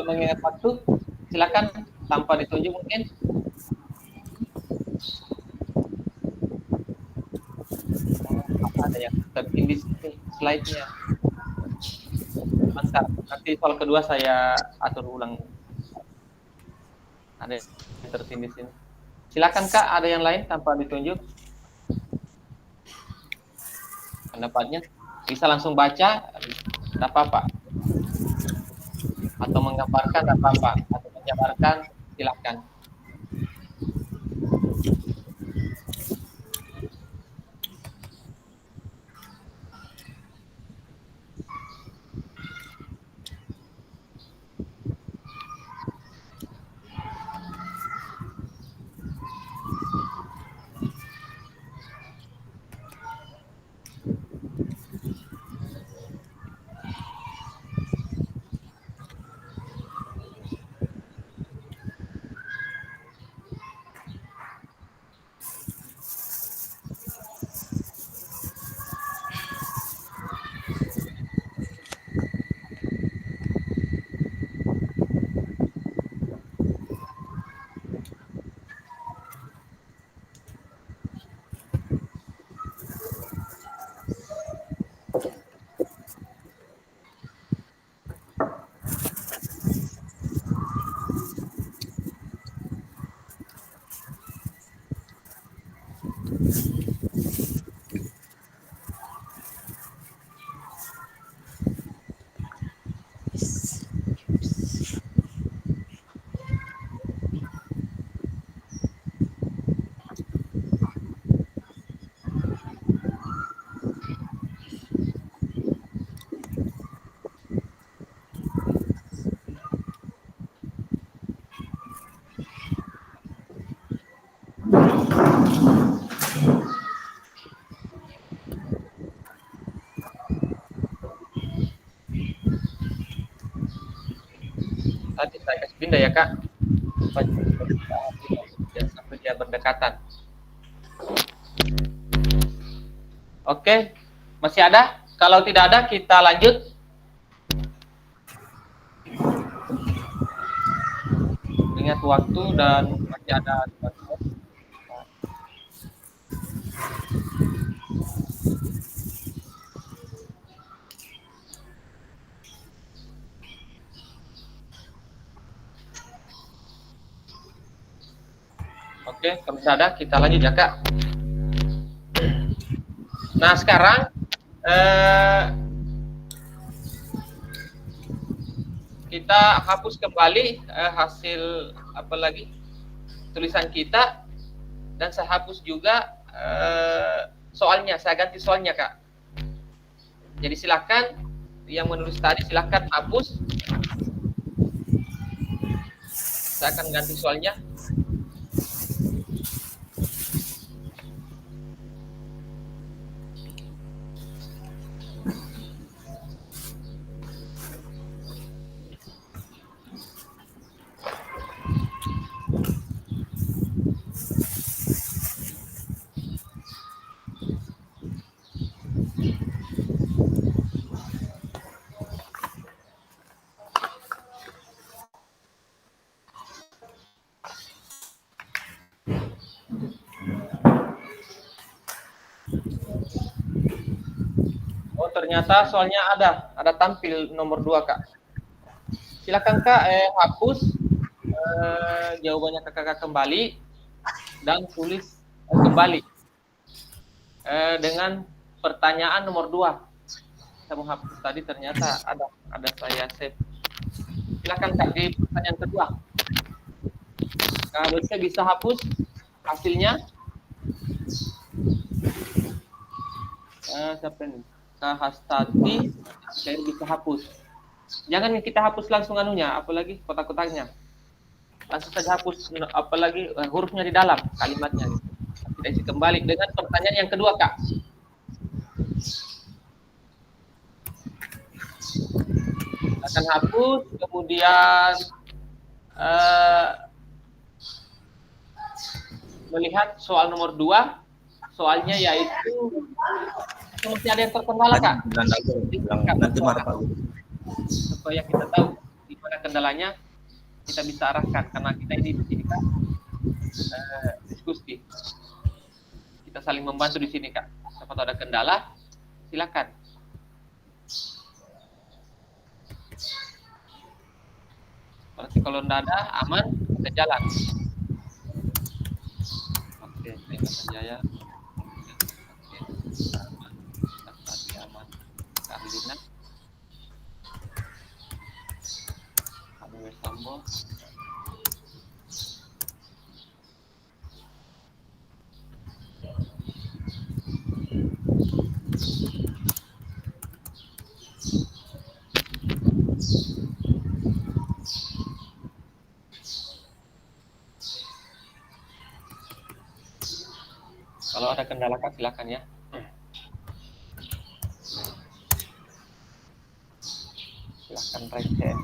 mengingat waktu, silakan tanpa ditunjuk mungkin. Ada yang tertindis slide-nya. Bentar, nanti soal kedua saya atur ulang. Ada yang tertindis ini. Silakan Kak, ada yang lain tanpa ditunjuk? Pendapatnya bisa langsung baca, tidak apa-apa. Atau menggambarkan, tidak apa-apa. Atau menjabarkan, silakan. dipindah ya Kak. Jangan sampai dia berdekatan. Oke, masih ada? Kalau tidak ada, kita lanjut. Ingat waktu dan masih ada. Oke, kalau tidak ada, kita lanjut ya Kak. Nah sekarang kita hapus kembali hasil apa lagi tulisan kita, dan saya hapus juga soalnya, saya ganti soalnya Kak. Jadi silakan yang menulis tadi silakan hapus, saya akan ganti soalnya. Oh ternyata soalnya ada tampil nomor 2 Kak. Silakan Kak hapus jawabannya ke Kakak kembali dan tulis kembali dengan pertanyaan nomor 2. Saya mau hapus tadi ternyata ada saya save. Silakan Kak di pertanyaan kedua. Kak Berke bisa hapus hasilnya. Siapa ini? Kak Hastati, saya bisa hapus. Jangan kita hapus langsung anunya, apalagi kotak-kotaknya. Langsung saja hapus, apalagi hurufnya di dalam kalimatnya. Kita isi kembali dengan pertanyaan yang kedua Kak. Akan hapus, kemudian melihat soal nomor 2. Soalnya yaitu masih ada yang terkendala Kak. Nanti marah Pak. Supaya kita tahu di mana kendalanya, kita bisa arahkan karena kita ini di sini Kak diskusi. Kita saling membantu di sini Kak. Siapa tahu ada kendala, silakan. Berarti kalau tidak ada, aman, kita jalan. Oke, terima kasih ya. Aman. Karlina. Kami Sambo. Kalau ada kendala Kak, silakan ya. Silakan reset.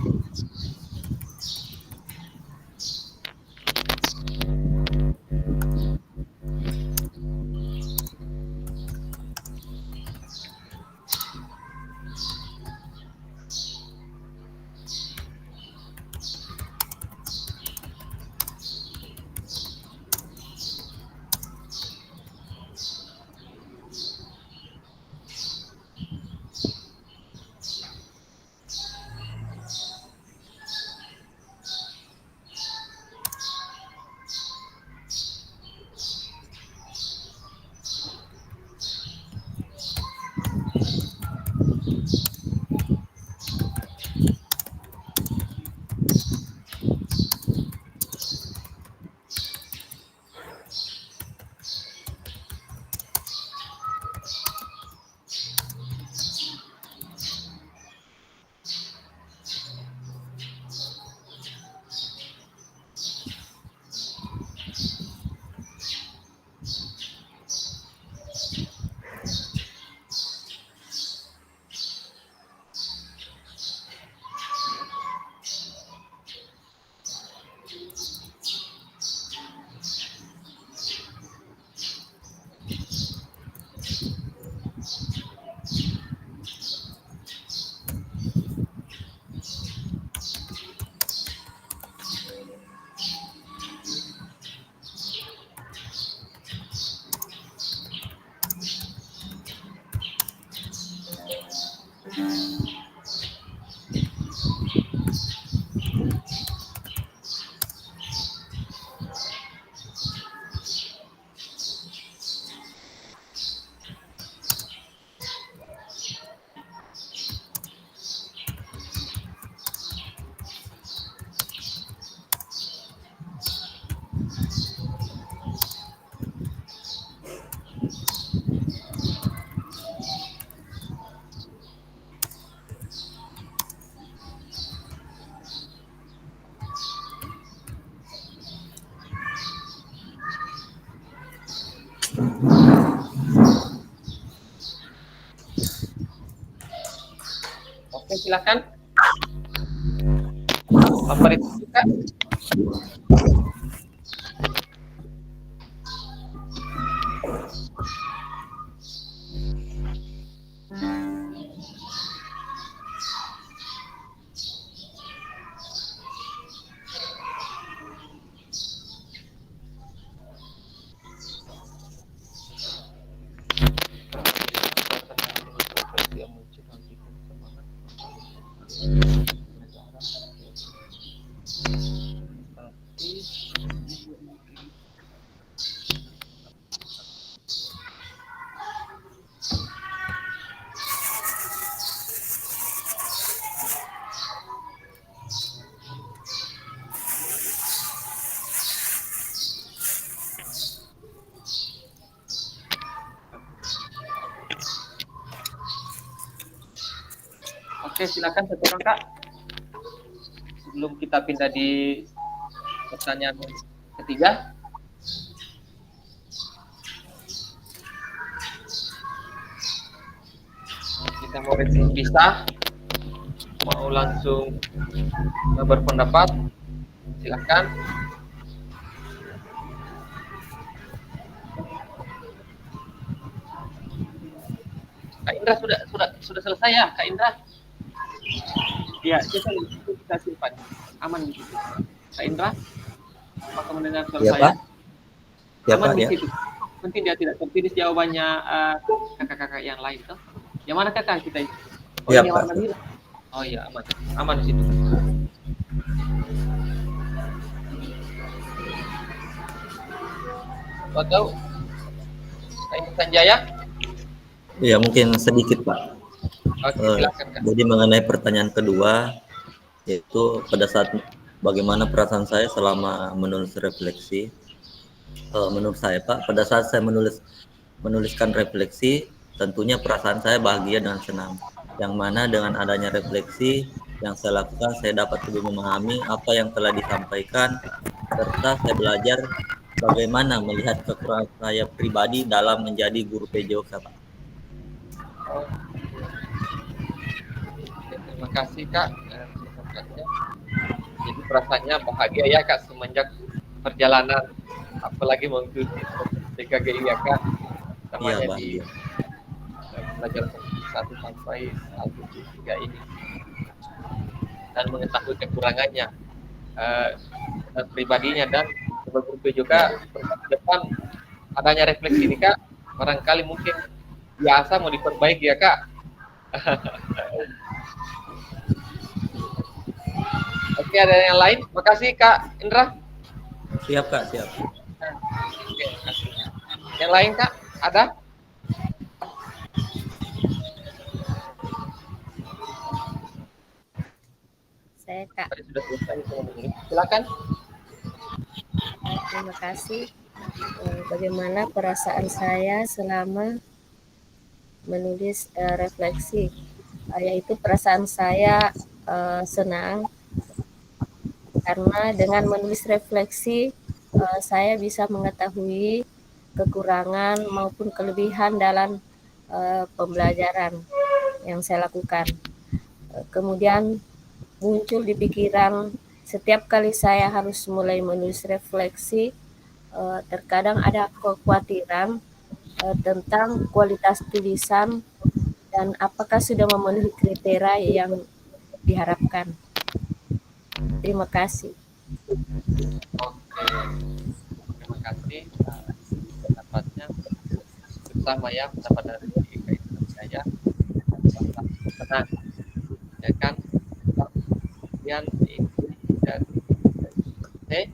Oke, silakan. Memberi juga. Oke, silakan satu orang, Kak. Sebelum kita pindah di pertanyaan ketiga. Kita mau review bisa, mau langsung berpendapat, silakan. Kak Indra sudah selesai ya, Kak Indra? Ya, kita simpan, aman di situ. Kak Indra, apakah mendengar suara Ya, saya? Pak. Ya, Aman Pak, di ya. situ. Penting dia tidak terpilih jawabannya kakak-kakak yang lain, toh. Yang mana kakak kita itu? Oh, Ya, ini Pak. warna biru. Oh iya, aman di situ. Atau Kak Indra Sanjaya? Ya, mungkin sedikit, Pak. Oke, silakan, Kak. Jadi mengenai pertanyaan kedua, yaitu pada saat bagaimana perasaan saya selama menulis refleksi. Menurut saya, Pak, pada saat saya menuliskan refleksi, tentunya perasaan saya bahagia dan senang. Yang mana dengan adanya refleksi yang saya lakukan, saya dapat lebih memahami apa yang telah disampaikan, serta saya belajar bagaimana melihat kekurangan saya pribadi dalam menjadi guru PJOK, Pak. Oke, terima kasih, Kak. Jadi perasaannya bahagia ya, Kak, semenjak perjalanan, apalagi mengikuti PKGI ya, Kak, namanya Iya, di pelajaran 1 sampai 1-3 ini, dan mengetahui kekurangannya pribadinya, dan sebagai juga ke depan adanya refleksi ini, Kak, barangkali mungkin biasa mau diperbaiki ya, Kak. Oke, ada yang lain? Makasih, Kak Indra. Siap, Kak, siap. Oke, makasih. Yang lain, Kak, ada? Saya Kak. Tadi sudah selesai. Silakan. Terima kasih. Bagaimana perasaan saya selama menulis refleksi? Yaitu perasaan saya senang karena dengan menulis refleksi saya bisa mengetahui kekurangan maupun kelebihan dalam pembelajaran yang saya lakukan. Kemudian muncul di pikiran setiap kali saya harus mulai menulis refleksi, terkadang ada kekhawatiran tentang kualitas tulisan dan apakah sudah memenuhi kriteria yang diharapkan. Terima kasih. Oke, terima kasih pendapatnya bersama ya, pendapat dari Kak Indra saya. Tenang, ya kan? Kemudian ini dari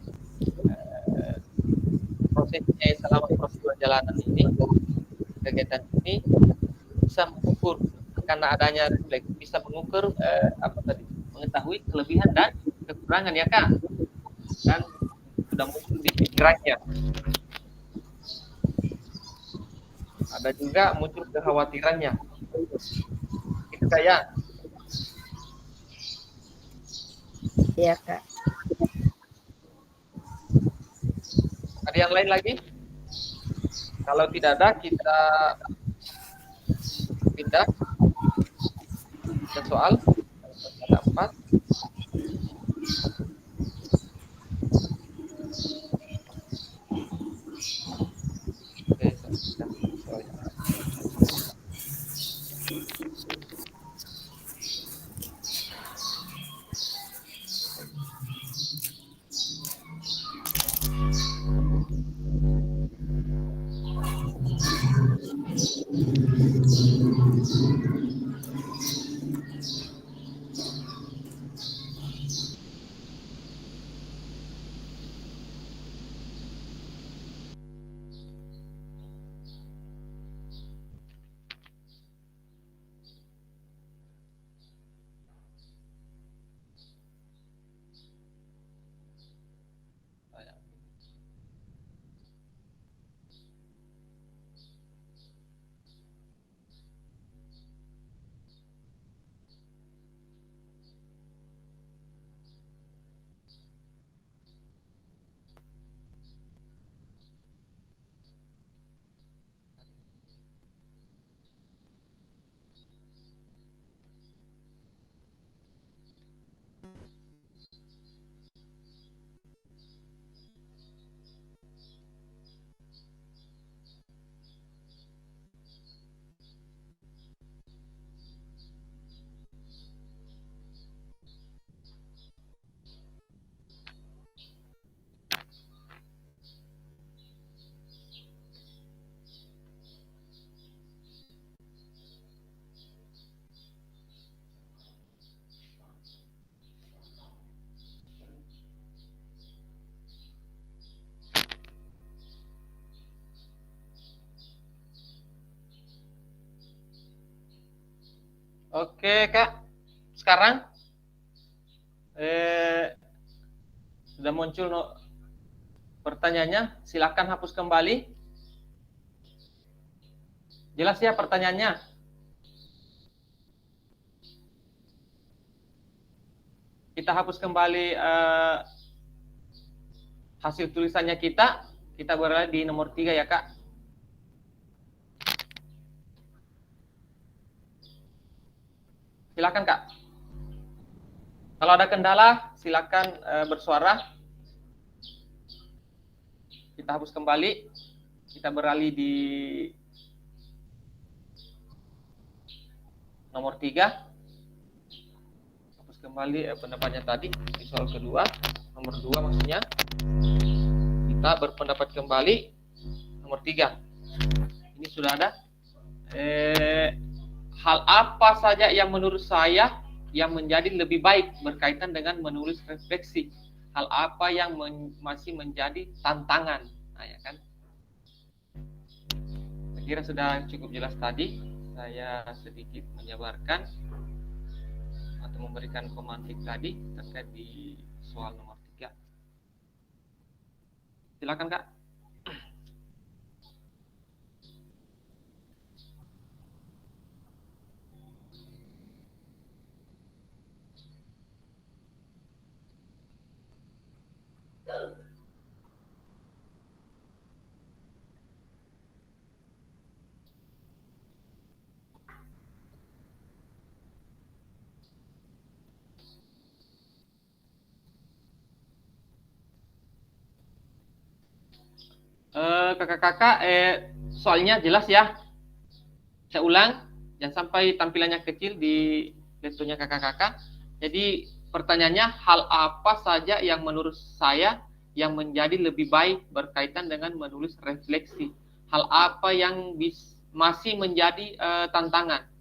prosesnya selama proses perjalanan ini, kegiatan ini bisa mengukur, karena adanya refleksi bisa mengukur mengetahui kelebihan dan kekurangan ya, Kak, dan sudah muncul di pikirannya. Ada juga muncul kekhawatirannya. Itu saya. Iya, Kak. Ada yang lain lagi? Kalau tidak ada, kita pindah ke soal. Ada 4. Oke, saya kasih soal yang saya. Oke, Kak. Sekarang sudah muncul pertanyaannya. Silakan hapus kembali. Jelas ya pertanyaannya? Kita hapus kembali hasil tulisannya kita. Kita berada di nomor 3 ya, Kak. Silakan, Kak. Kalau ada kendala, silakan bersuara. Kita hapus kembali. Kita beralih di nomor 3. Hapus kembali pendapatnya tadi di soal kedua, nomor 2 maksudnya. Kita berpendapat kembali nomor 3. Ini sudah ada. Hal apa saja yang menurut saya yang menjadi lebih baik berkaitan dengan menulis refleksi? Hal apa yang masih menjadi tantangan? Nah, ya kan? Saya kira sudah cukup jelas tadi. Saya sedikit menjabarkan atau memberikan pemantik tadi terkait di soal nomor 3. Silakan, Kak. Kakak-kakak, soalnya jelas ya. Saya ulang, jangan sampai tampilannya kecil di laptopnya kakak-kakak. Jadi pertanyaannya, hal apa saja yang menurut saya yang menjadi lebih baik berkaitan dengan menulis refleksi? Hal apa yang masih menjadi tantangan?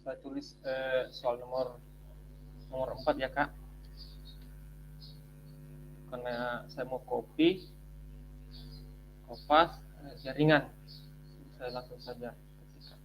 saya tulis soal nomor 4 ya Kak. Karena saya mau copy, kopas, jaringan. Saya langsung saja ketikkan.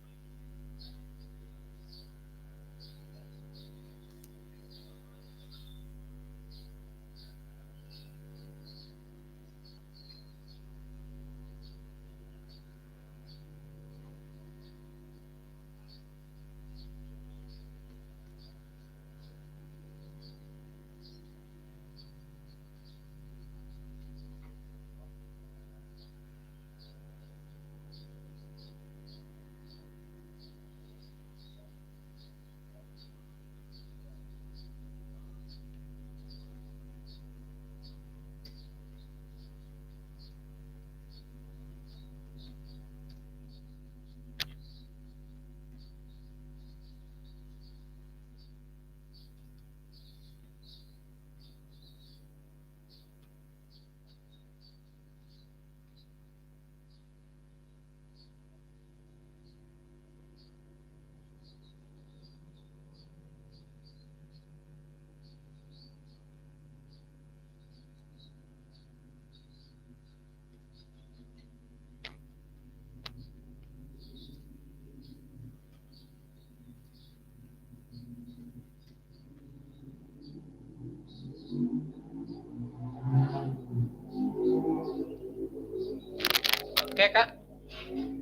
Oke Kak,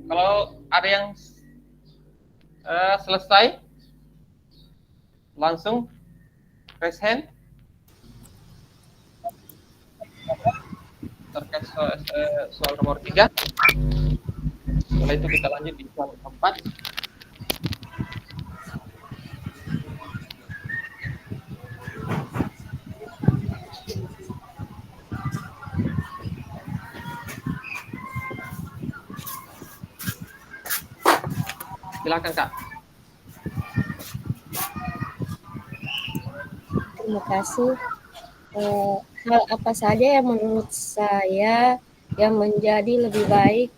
kalau ada yang selesai, langsung raise hand terkait soal nomor 3. Setelah itu kita lanjut di soal 4. Silakan Kak. Terima kasih. Hal apa saja yang menurut saya yang menjadi lebih baik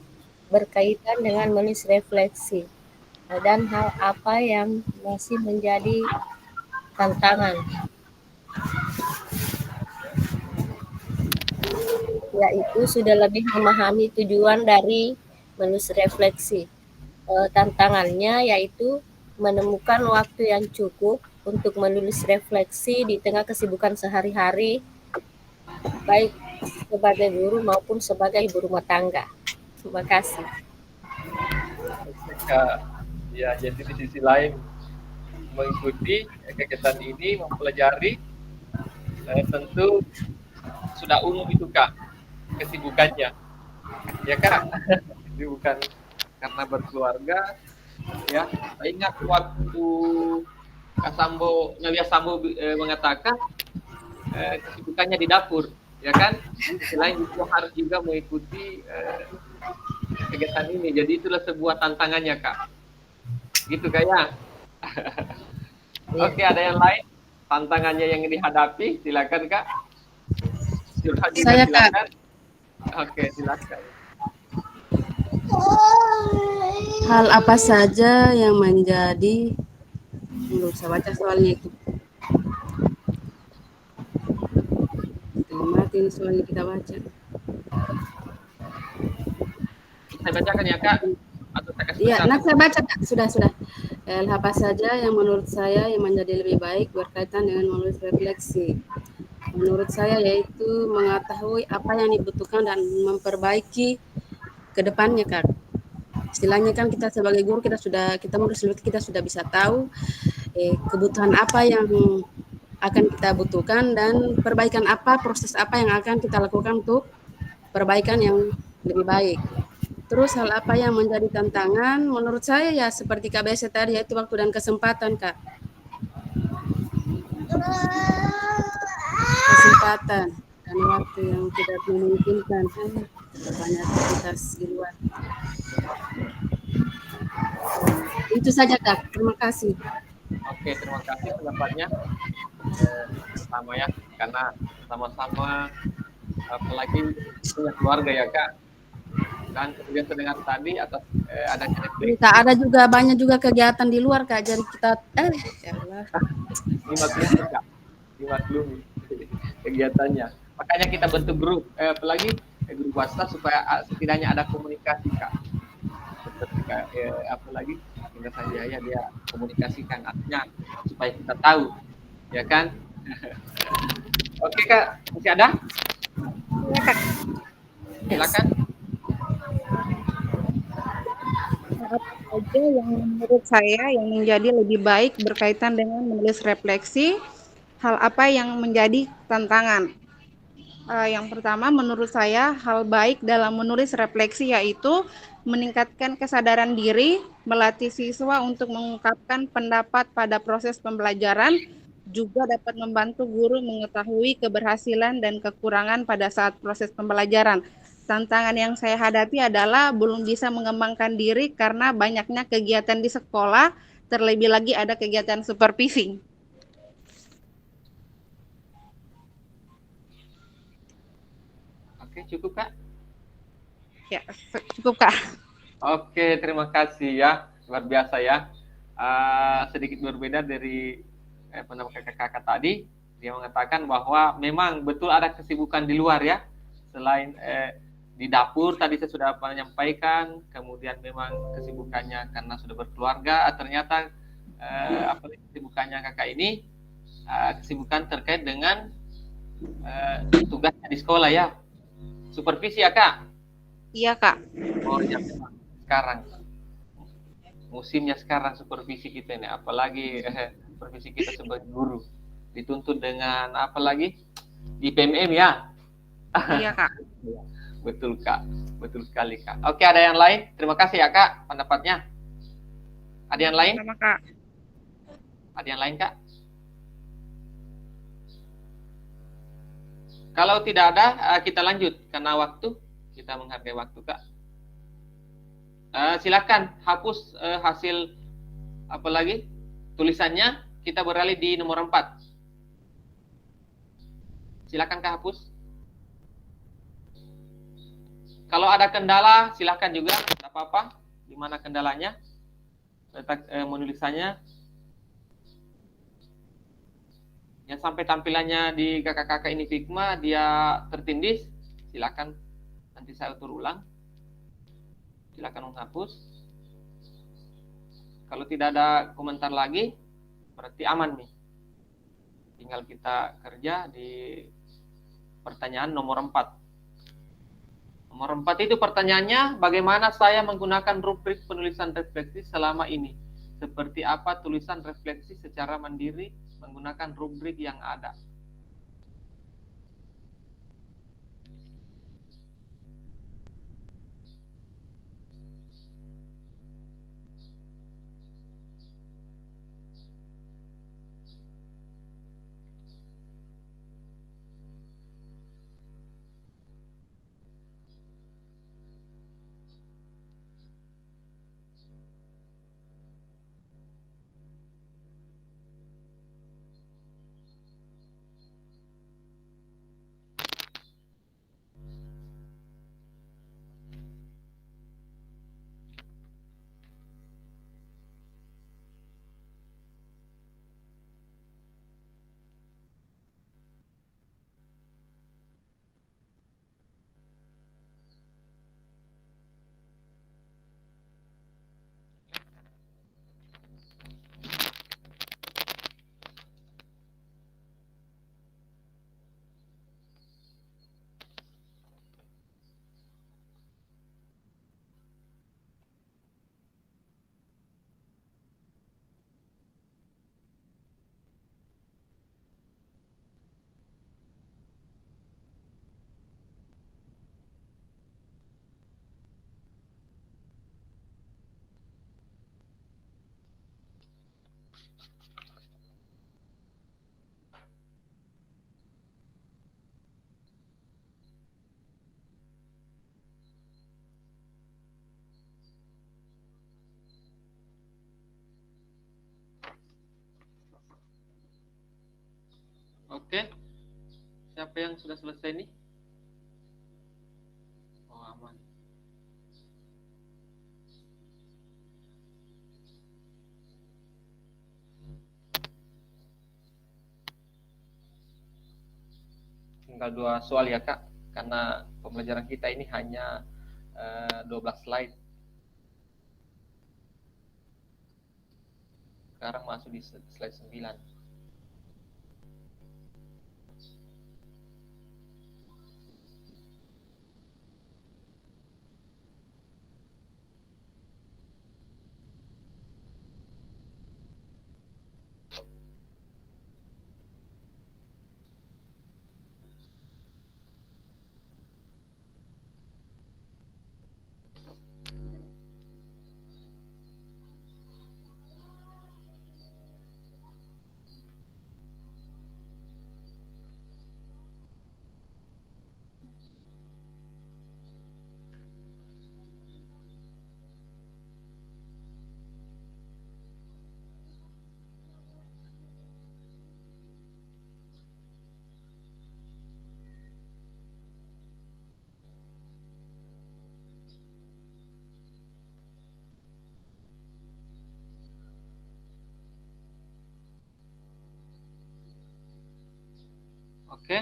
berkaitan dengan menulis refleksi, dan hal apa yang masih menjadi tantangan, yaitu sudah lebih memahami tujuan dari menulis refleksi. Tantangannya yaitu menemukan waktu yang cukup untuk menulis refleksi di tengah kesibukan sehari-hari, baik sebagai guru maupun sebagai ibu rumah tangga. Terima kasih. Kak, ya jadi di sisi lain mengikuti kegiatan ini, mempelajari, tentu sudah umum itu Kak kesibukannya, ya Kak. Kesibukan karena berkeluarga, ya. Saya ingat waktu Kak Sambo, Nyalia Sambo mengatakan kesibukannya di dapur, ya kan. Selain itu harus juga mengikuti kegiatan ini. Jadi itulah sebuah tantangannya Kak. Gitu Kak ya. Oke, ada yang lain tantangannya yang dihadapi? Silakan Kak. Saya Kak. Oke, silakan. Hal apa saja yang menjadi, belum saya baca soalnya itu. Mati soalnya kita baca. Saya bacakan ya Kak, atau saya kasih Iya, pesan? nah saya baca Kak, sudah. Hal apa saja yang menurut saya yang menjadi lebih baik berkaitan dengan menulis refleksi. Menurut saya yaitu mengetahui apa yang dibutuhkan dan memperbaiki ke depannya Kak. Istilahnya kan kita sebagai guru kita menulis refleksi, kita sudah bisa tahu kebutuhan apa yang akan kita butuhkan dan perbaikan apa, proses apa yang akan kita lakukan untuk perbaikan yang lebih baik. Terus hal apa yang menjadi tantangan menurut saya ya seperti KBS tadi, yaitu waktu dan kesempatan Kak. Kesempatan dan waktu yang tidak memungkinkan, banyak aktivitas di luar. Itu saja Kak, terima kasih. Oke, terima kasih pendapatnya. Sama ya, karena sama-sama apalagi punya keluarga ya Kak. Dan kemudian terdengar tadi atas adanya refleksi. Kak, ada juga banyak juga kegiatan di luar Kak. Jadi kita ya Allah. Dimaklumi Kak, dimaklumi kegiatannya. Makanya kita bentuk grup, apalagi grup WhatsApp supaya setidaknya ada komunikasi Kak. Seperti apalagi Indonesia Jaya dia komunikasikan artinya supaya kita tahu, ya kan? Oke Kak, masih ada? Silakan. Apa saja yang menurut saya yang menjadi lebih baik berkaitan dengan menulis refleksi, hal apa yang menjadi tantangan? Yang pertama menurut saya hal baik dalam menulis refleksi yaitu meningkatkan kesadaran diri, melatih siswa untuk mengungkapkan pendapat pada proses pembelajaran, juga dapat membantu guru mengetahui keberhasilan dan kekurangan pada saat proses pembelajaran. Tantangan yang saya hadapi adalah belum bisa mengembangkan diri karena banyaknya kegiatan di sekolah, terlebih lagi ada kegiatan supervisi. Oke, cukup Kak? Ya, cukup Kak. Oke, terima kasih ya, luar biasa ya. Sedikit berbeda dari pendapat kakak-kakak tadi, dia mengatakan bahwa memang betul ada kesibukan di luar ya, selain di dapur tadi saya sudah menyampaikan, kemudian memang kesibukannya karena sudah berkeluarga, ternyata kesibukannya kakak ini kesibukan terkait dengan tugasnya di sekolah ya, supervisi ya Kak? Iya Kak. Oh ya, memang sekarang musimnya sekarang supervisi kita ini, apalagi supervisi kita sebagai guru dituntut dengan apa lagi di PMM ya. Iya Kak. Betul Kak, betul sekali Kak. Oke, ada yang lain? Terima kasih ya Kak pendapatnya. Ada yang lain? Sama Kak. Ada yang lain Kak? Kalau tidak ada, kita lanjut karena waktu, kita menghargai waktu Kak. Silakan hapus hasil apa lagi tulisannya, kita beralih di nomor 4. Silakan Kak hapus. Kalau ada kendala silakan juga, tidak apa-apa. Di mana kendalanya? Letak menulisannya. Yang sampai tampilannya di kakak-kakak ini Figma dia tertindis, silakan nanti saya atur ulang. Silakan menghapus. Kalau tidak ada komentar lagi, berarti aman nih. Tinggal kita kerja di pertanyaan nomor 4. Nomor 4 itu pertanyaannya, bagaimana saya menggunakan rubrik penulisan refleksi selama ini? Seperti apa tulisan refleksi secara mandiri menggunakan rubrik yang ada? Oke, siapa yang sudah selesai nih? Oh aman. tinggal 2 soal ya Kak, karena pembelajaran kita ini hanya 12 slide. Sekarang masuk di slide 9. Oke.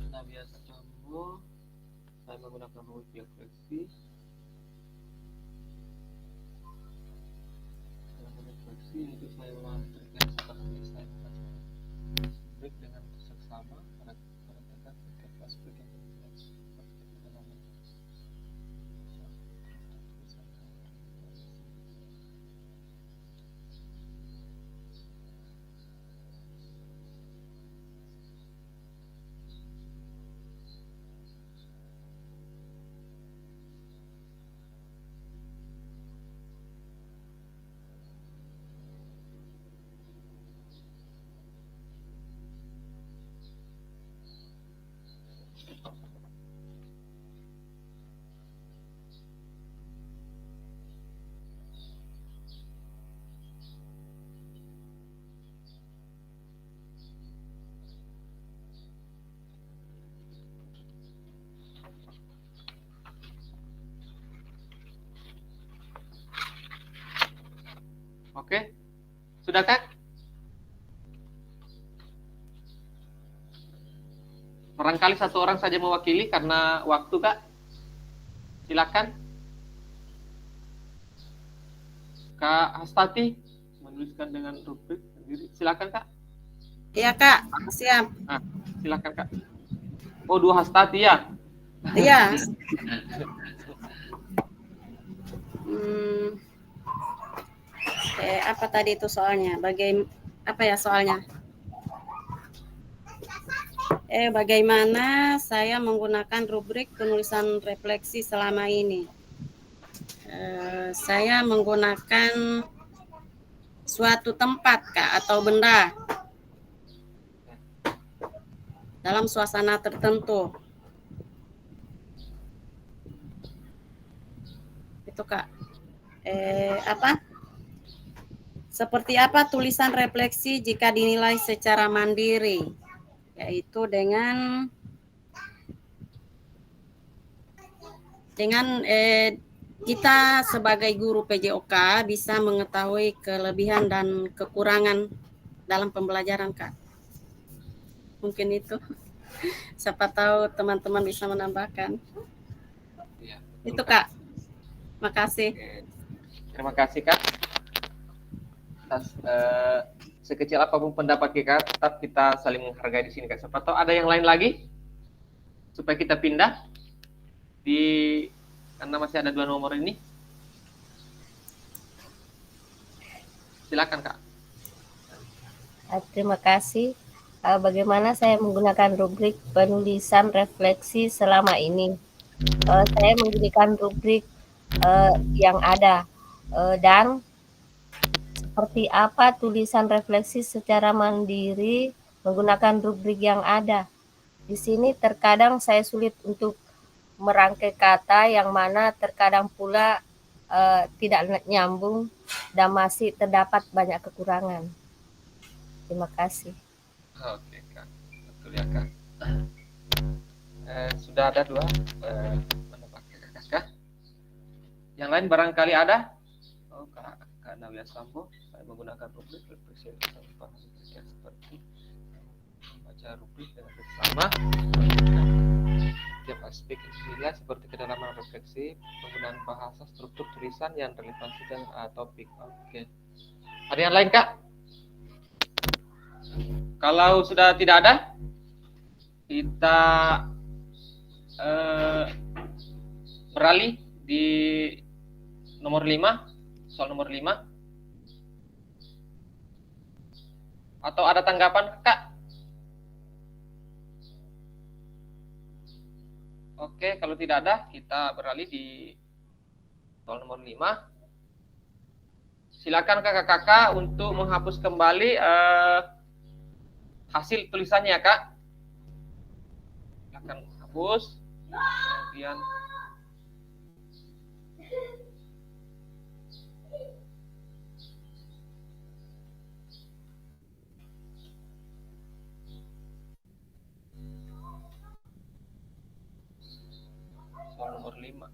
Nah, biasa kamu saya menggunakan rubrik refleksi. Dalam refleksi itu saya melampirkan seperti saya rubrik dengan seksama pada tekan setiap aspek yang terlihat seperti pengalaman. Oke, sudah Kak? Barangkali satu orang saja mewakili karena waktu Kak. Silakan. Kak Hastati menuliskan dengan rubrik sendiri. Silakan Kak. Iya Kak, siap. Nah, silakan Kak. Oh, 2 Hastati ya? Iya. Apa tadi itu soalnya? Apa ya soalnya? Bagaimana saya menggunakan rubrik penulisan refleksi selama ini? Saya menggunakan suatu tempat Kak atau benda dalam suasana tertentu. Itu Kak. Seperti apa tulisan refleksi jika dinilai secara mandiri? Yaitu dengan kita sebagai guru PJOK bisa mengetahui kelebihan dan kekurangan dalam pembelajaran Kak. Mungkin itu. Siapa tahu teman-teman bisa menambahkan. Ya, itu Kak. Makasih. Terima kasih Kak. Sekecil apapun pendapat kita, tetap kita saling menghargai di sini Kak. Siapa tahu ada yang lain lagi supaya kita pindah karena masih ada 2 nomor ini. Silakan Kak. Terima kasih. Bagaimana saya menggunakan rubrik penulisan refleksi selama ini? Saya menggunakan rubrik yang ada dan seperti apa tulisan refleksi secara mandiri menggunakan rubrik yang ada. Di sini terkadang saya sulit untuk merangkai kata yang mana terkadang pula tidak nyambung dan masih terdapat banyak kekurangan. Terima kasih. Oke Kak, betul ya Kak. Sudah ada 2 menambahkan. Yang lain barangkali ada? Oh, Kak Nawia Sambo, saya menggunakan rubrik refleksi seperti membaca rubrik dengan bersama setiap aspek istilah seperti kedalaman refleksi, penggunaan bahasa, struktur tulisan yang relevansi dengan topik. Oke. Ada yang lain, Kak? Kalau sudah tidak ada, kita beralih di nomor 5, soal nomor 5. Atau ada tanggapan, Kak? Oke, kalau tidak ada, kita beralih di soal nomor 5. Silakan kakak-kakak untuk menghapus kembali hasil tulisannya, Kak. Silakan hapus. Kemudian soal nomor 5.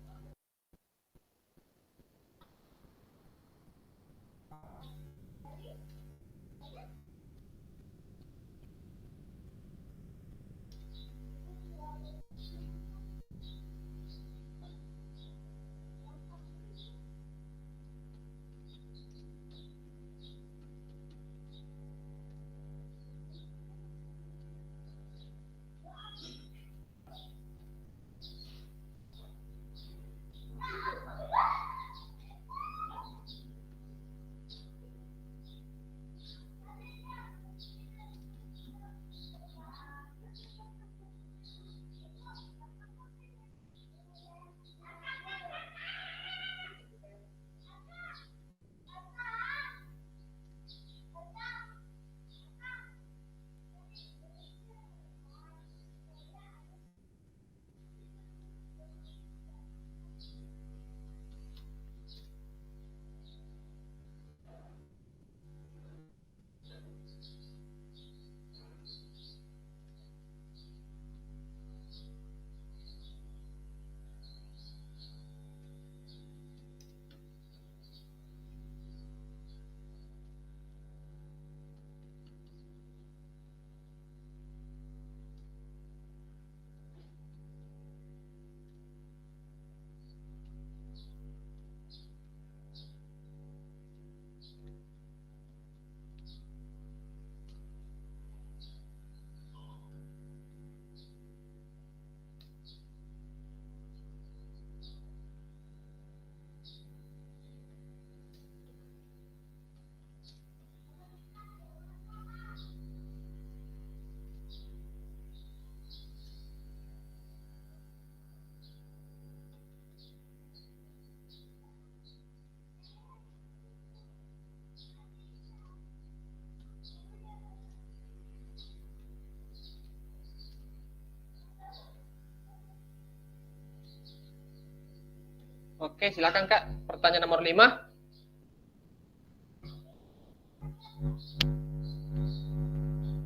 Oke, silakan Kak. Pertanyaan nomor 5.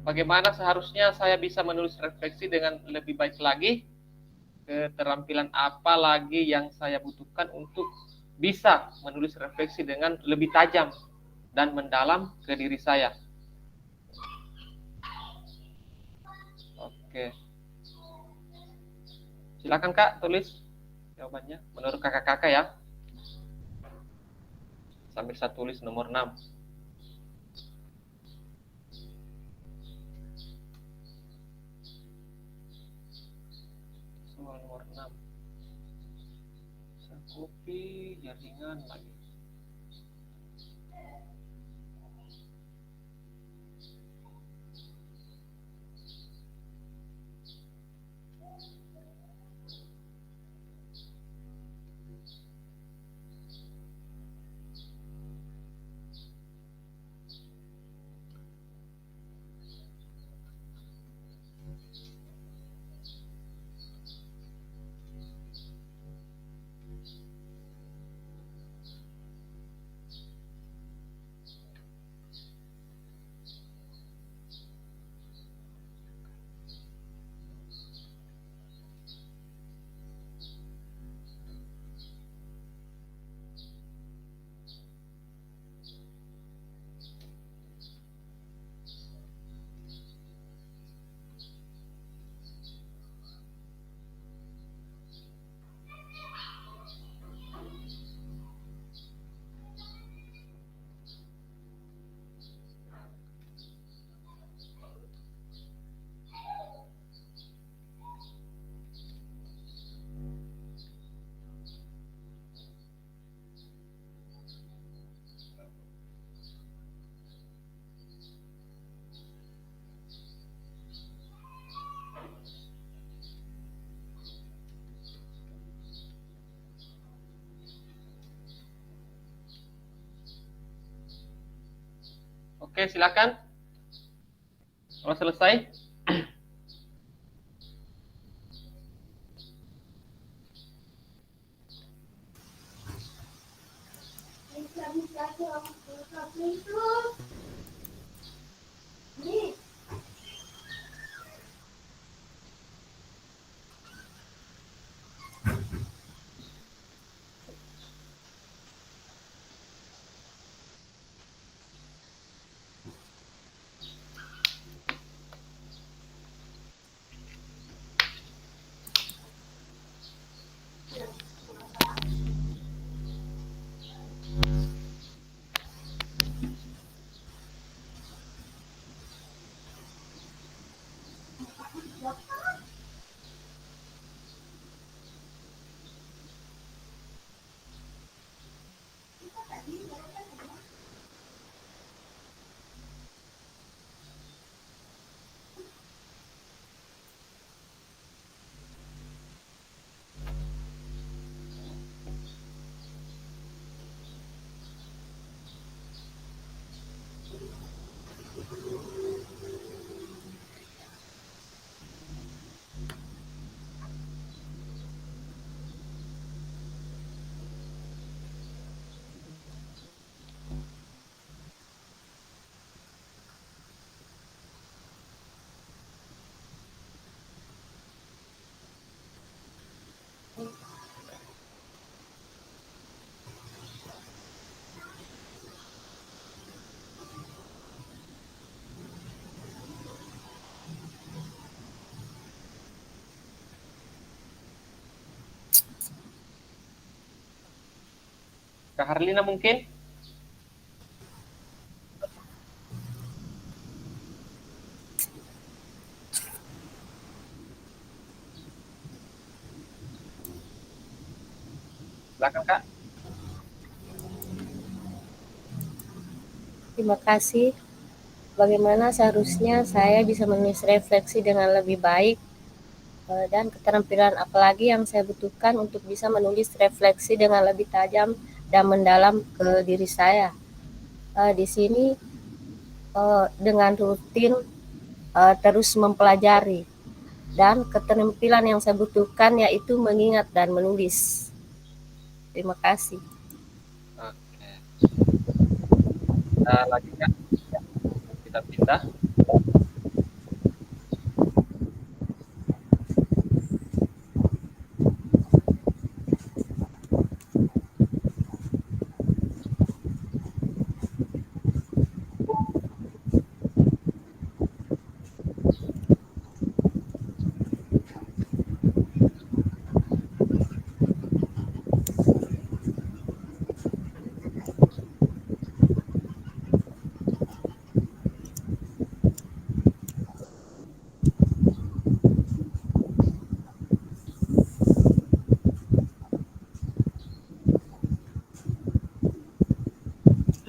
Bagaimana seharusnya saya bisa menulis refleksi dengan lebih baik lagi? Keterampilan apa lagi yang saya butuhkan untuk bisa menulis refleksi dengan lebih tajam dan mendalam ke diri saya? Oke. Silakan Kak, tulis jawabannya menurut kakak-kakak ya. Sambil saya tulis nomor 6. Soal nomor 6. Saya copy jaringan lagi. Oke, silakan. Kalau selesai. Kak Harlina mungkin? Silakan Kak. Terima kasih. Bagaimana seharusnya saya bisa menulis refleksi dengan lebih baik dan keterampilan apalagi yang saya butuhkan untuk bisa menulis refleksi dengan lebih tajam dan mendalam ke diri saya. Di sini dengan rutin terus mempelajari dan keterampilan yang saya butuhkan yaitu mengingat dan menulis. Terima kasih. Oke. Lagi Kak. Kita pindah.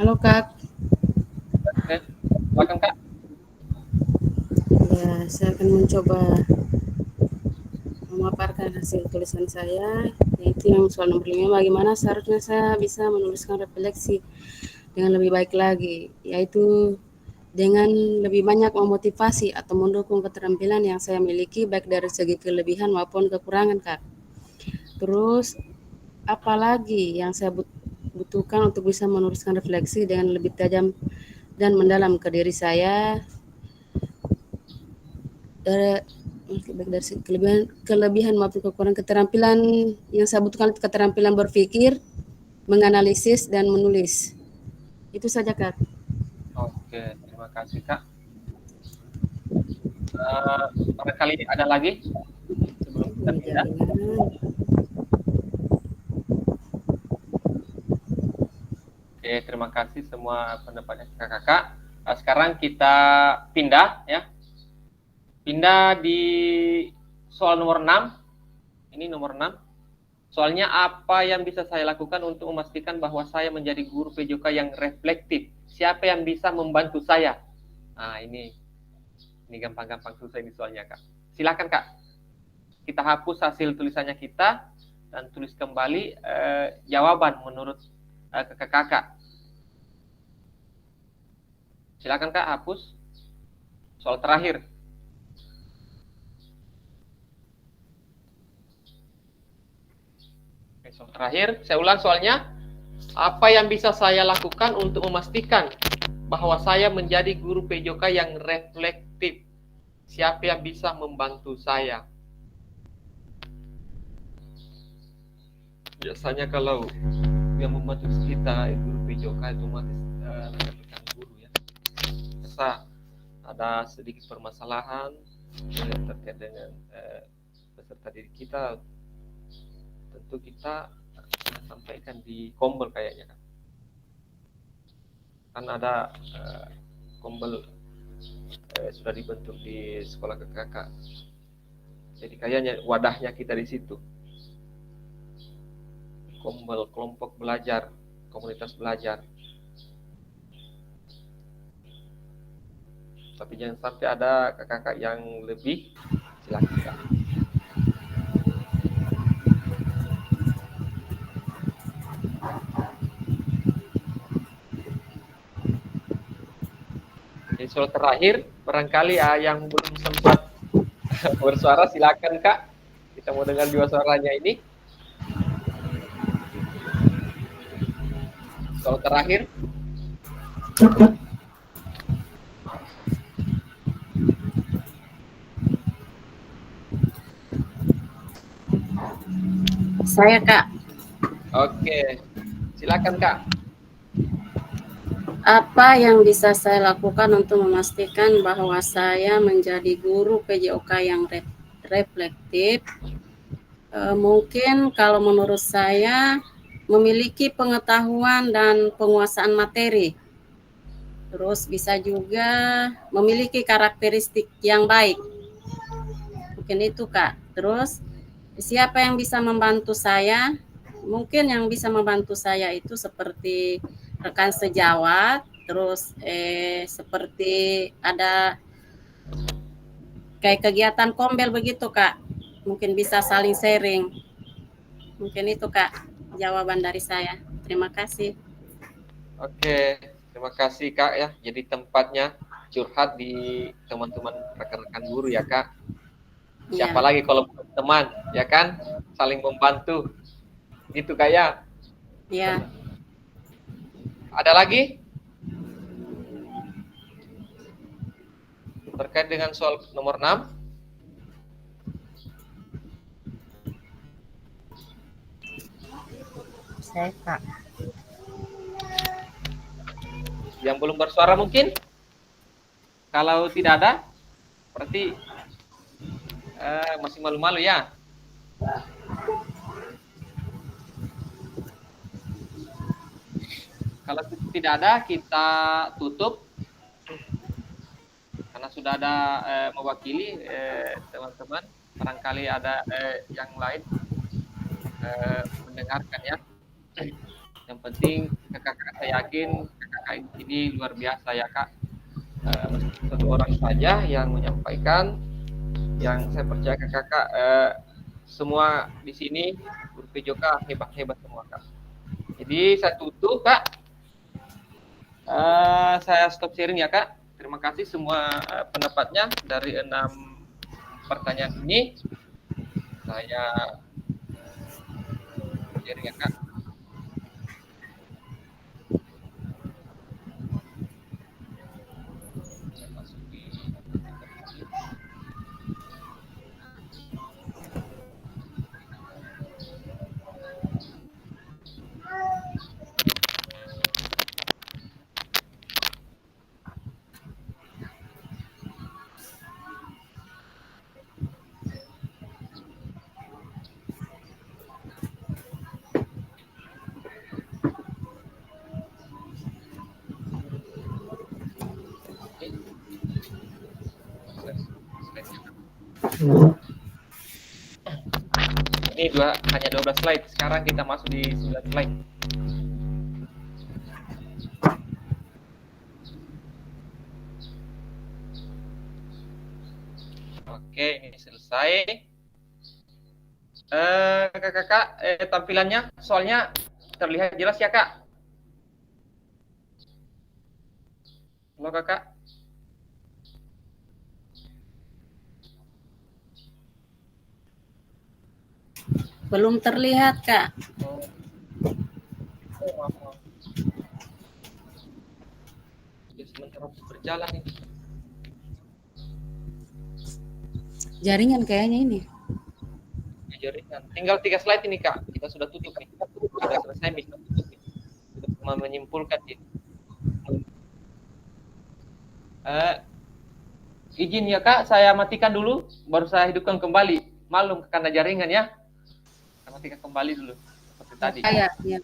Halo Kak. Oke. Silakan Kak. Ya, saya akan mencoba memaparkan hasil tulisan saya, yaitu yang soal nomor 5, bagaimana seharusnya saya bisa menuliskan refleksi dengan lebih baik lagi, yaitu dengan lebih banyak memotivasi atau mendukung keterampilan yang saya miliki baik dari segi kelebihan maupun kekurangan Kak. Terus apalagi yang saya butuhkan untuk bisa menuliskan refleksi dengan lebih tajam dan mendalam ke diri saya baik dari segi kelebihan maupun kekurangan keterampilan yang saya butuhkan, keterampilan berpikir, menganalisis dan menulis. Itu saja Kak. Oke, terima kasih Kak. Barangkali ada lagi sebelum kita pindah. Oke, terima kasih semua pendapatnya kakak-kakak. Sekarang kita pindah ya. Pindah di soal nomor 6. Ini nomor 6. Soalnya apa yang bisa saya lakukan untuk memastikan bahwa saya menjadi guru PJOK yang reflektif? Siapa yang bisa membantu saya? Nah, ini gampang-gampang susah ini soalnya Kak. Silakan Kak. Kita hapus hasil tulisannya kita dan tulis kembali jawaban menurut kakak-kakak. Silakan Kak, hapus. Soal terakhir. Oke, soal terakhir, saya ulang soalnya. Apa yang bisa saya lakukan untuk memastikan bahwa saya menjadi guru PJOK yang reflektif? Siapa yang bisa membantu saya? Biasanya kalau yang membantu kita guru PJOK itu otomatis rekan guru ya. Bisa ada sedikit permasalahan terkait dengan peserta didik kita, tentu kita sampaikan di Kombel kayaknya kan ada Kombel sudah dibentuk di sekolah kakak, jadi kayaknya wadahnya kita di situ, Kombel, kelompok belajar, komunitas belajar. Tapi jangan sampai ada kakak yang lebih, silakan. Jadi soal terakhir, barangkali yang belum sempat bersuara, silakan Kak. Kita mau dengar juga suaranya ini. Soal terakhir. Saya Kak. Oke, silakan Kak. Apa yang bisa saya lakukan untuk memastikan bahwa saya menjadi guru PJOK yang reflektif? Mungkin kalau menurut saya memiliki pengetahuan dan penguasaan materi. Terus bisa juga memiliki karakteristik yang baik. Mungkin itu Kak. Terus siapa yang bisa membantu saya? Mungkin yang bisa membantu saya itu seperti rekan sejawat, terus seperti ada kayak kegiatan Kombel begitu Kak, mungkin bisa saling sharing. Mungkin itu Kak jawaban dari saya. Terima kasih. Oke, terima kasih Kak ya. Jadi tempatnya curhat di teman-teman rekan-rekan guru ya Kak. Siapa lagi kalau teman ya kan, saling membantu gitu Kak ya. Iya. Ada lagi? Terkait dengan soal nomor 6. Saya Kak. Yang belum bersuara mungkin? Kalau tidak ada, berarti masih malu-malu ya. Kalau tidak ada, kita tutup. Karena sudah ada mewakili teman-teman. Barangkali ada yang lain mendengarkan ya. Yang penting kakak saya yakin kakak ini luar biasa ya Kak. Satu orang saja yang menyampaikan, yang saya percaya kakak semua di sini guru PJOK hebat-hebat semua Kak. Jadi saya tutup Kak. Saya stop sharing ya Kak. Terima kasih semua pendapatnya dari 6 pertanyaan ini. Saya sharing ya Kak. Ini hanya 12 slide. Sekarang kita masuk di 9 slide. Oke, ini selesai. Kakak, tampilannya soalnya terlihat jelas ya Kak? Halo kakak. Belum terlihat, Kak. Oh, maaf. Ya, sementara berjalan ini. Jaringan kayaknya ini. Jaringan. Tinggal 3 slide ini kak, kita sudah tutup nih. Sudah selesai nih. Sudah menyimpulkan ini. Izin ya kak, saya matikan dulu, baru saya hidupkan kembali. Malum karena jaringan ya. Saya matikan kembali dulu seperti tadi. Ya.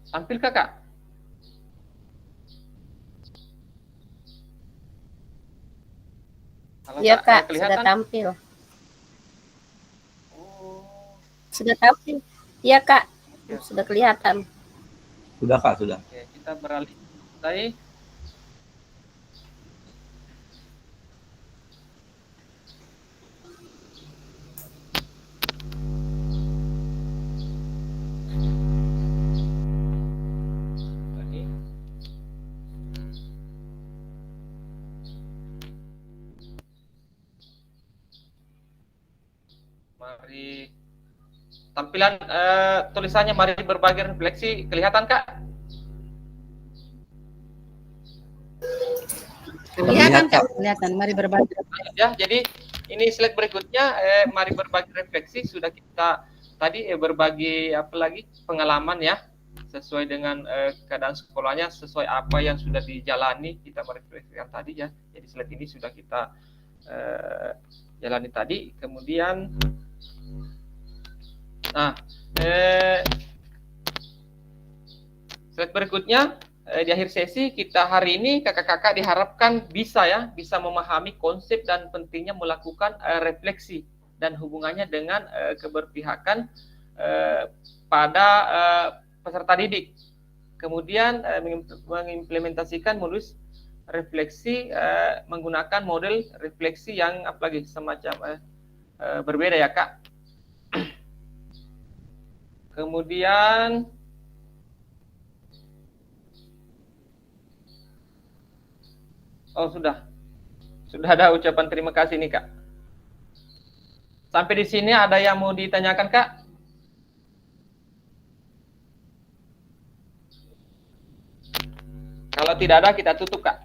Tampil kakak? Halo, Iya Kak, kelihatan? sudah tampil. Oh, Sudah tampil. Iya Kak, sudah kelihatan. Sudah Kak, sudah. oke, kita beralih. Saya Tadi. Mari tampilan tulisannya mari berbagi refleksi kelihatan kak? Kelihatan, Kak. Kelihatan. Mari berbagi. Ya, jadi ini slide berikutnya mari berbagi refleksi sudah kita tadi berbagi apa lagi pengalaman ya sesuai dengan keadaan sekolahnya sesuai apa yang sudah dijalani kita merefleksikan tadi ya. Jadi slide ini sudah kita jalani tadi. Kemudian slide berikutnya di akhir sesi kita hari ini kakak-kakak diharapkan bisa memahami konsep dan pentingnya melakukan refleksi dan hubungannya dengan keberpihakan pada peserta didik. Kemudian mengimplementasikan modus refleksi menggunakan model refleksi yang apalagi semacam berbeda ya kak. Kemudian sudah ada ucapan terima kasih nih kak. Sampai di sini ada yang mau ditanyakan kak? Kalau tidak ada kita tutup kak.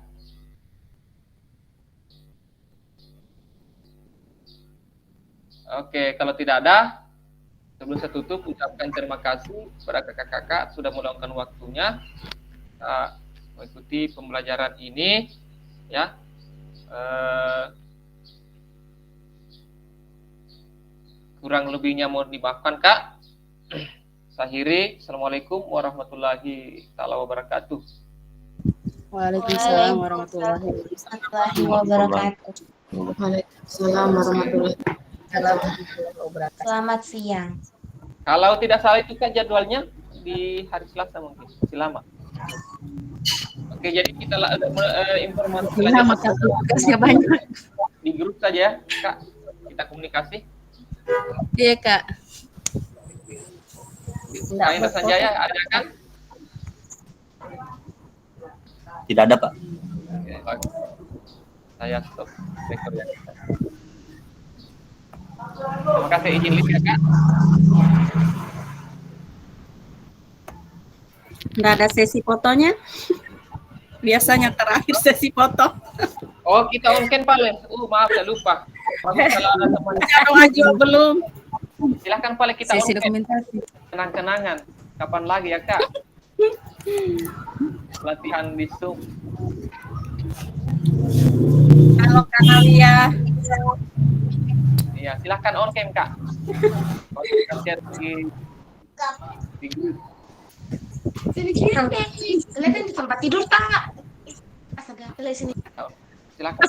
Oke, kalau tidak ada, sebelum saya tutup, ucapkan terima kasih kepada kakak-kakak sudah meluangkan waktunya mengikuti pembelajaran ini, ya. Kurang lebihnya mohon dimaafkan kak. Saya akhiri. Assalamualaikum warahmatullahi wabarakatuh. Waalaikumsalam warahmatullahi wabarakatuh. Waalaikumsalam warahmatullahi wabarakatuh. Selamat siang. Kalau tidak salah itu kan jadwalnya di hari Selasa mungkin, masih lama. Oke, jadi kita informasi Tugasnya banyak. di grup saja, Kak. Kita komunikasi. Iya, Kak. Main Sanjaya ada kan? Tidak ada Pak. Oke, bagus. Saya stop record ya. Terima kasih izin lihat ya, Kak. Nggak ada sesi fotonya? Biasanya terakhir sesi foto. Oh, kita on-cam paling. Maaf, saya lupa. Bagus kalau ada teman. Kalau aja belum. Silahkan paling kita Sesi on-cam. dokumentasi. Kenang-kenangan. Kapan lagi ya, Kak? Latihan di Zoom. Halo Kak Nalia. Iya, silahkan on cam Kak. Kalau kita share di grup. Kelihatan di tempat tidur tak? Astaga, lihat sini. Silakan.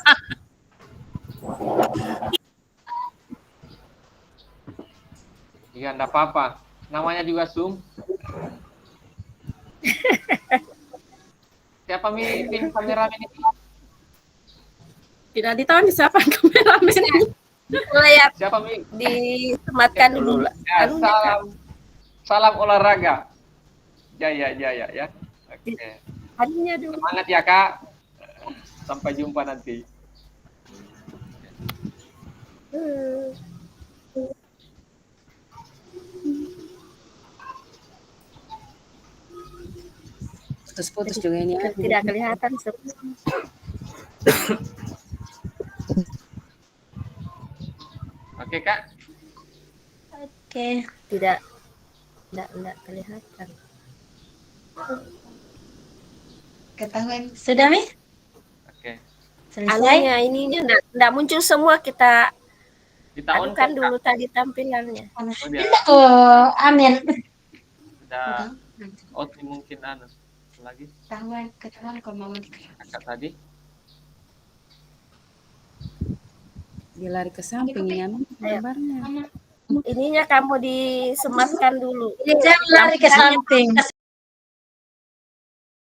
Iya, enggak apa-apa. Namanya juga Zoom. Siapa mimpin kameramen ini? Tidak ditahu siapa kameramen ini. Layar Siapa mimpin? disematkan dulu. Ya, salam olahraga. Jaya ya. Oke. Hadinya dulu. Semangat ya Kak. Sampai jumpa nanti. Putus-putus juga ini ya. Tidak kelihatan. Oke Kak. Oke, tidak kelihatan. Ketahuan. Sudah, Mi? Oke. Selesai? Anunya ininya enggak muncul semua, kita on adukan cam, dulu Kak. tadi tampilannya. Oh, dia Oh, Amin. ada mungkin lagi Ketahuan kalau mau dikatakan. Kakak tadi. Dia lari ke samping ini Amin gambarnya. Ininya kamu disematkan dulu. Jangan lari ke samping.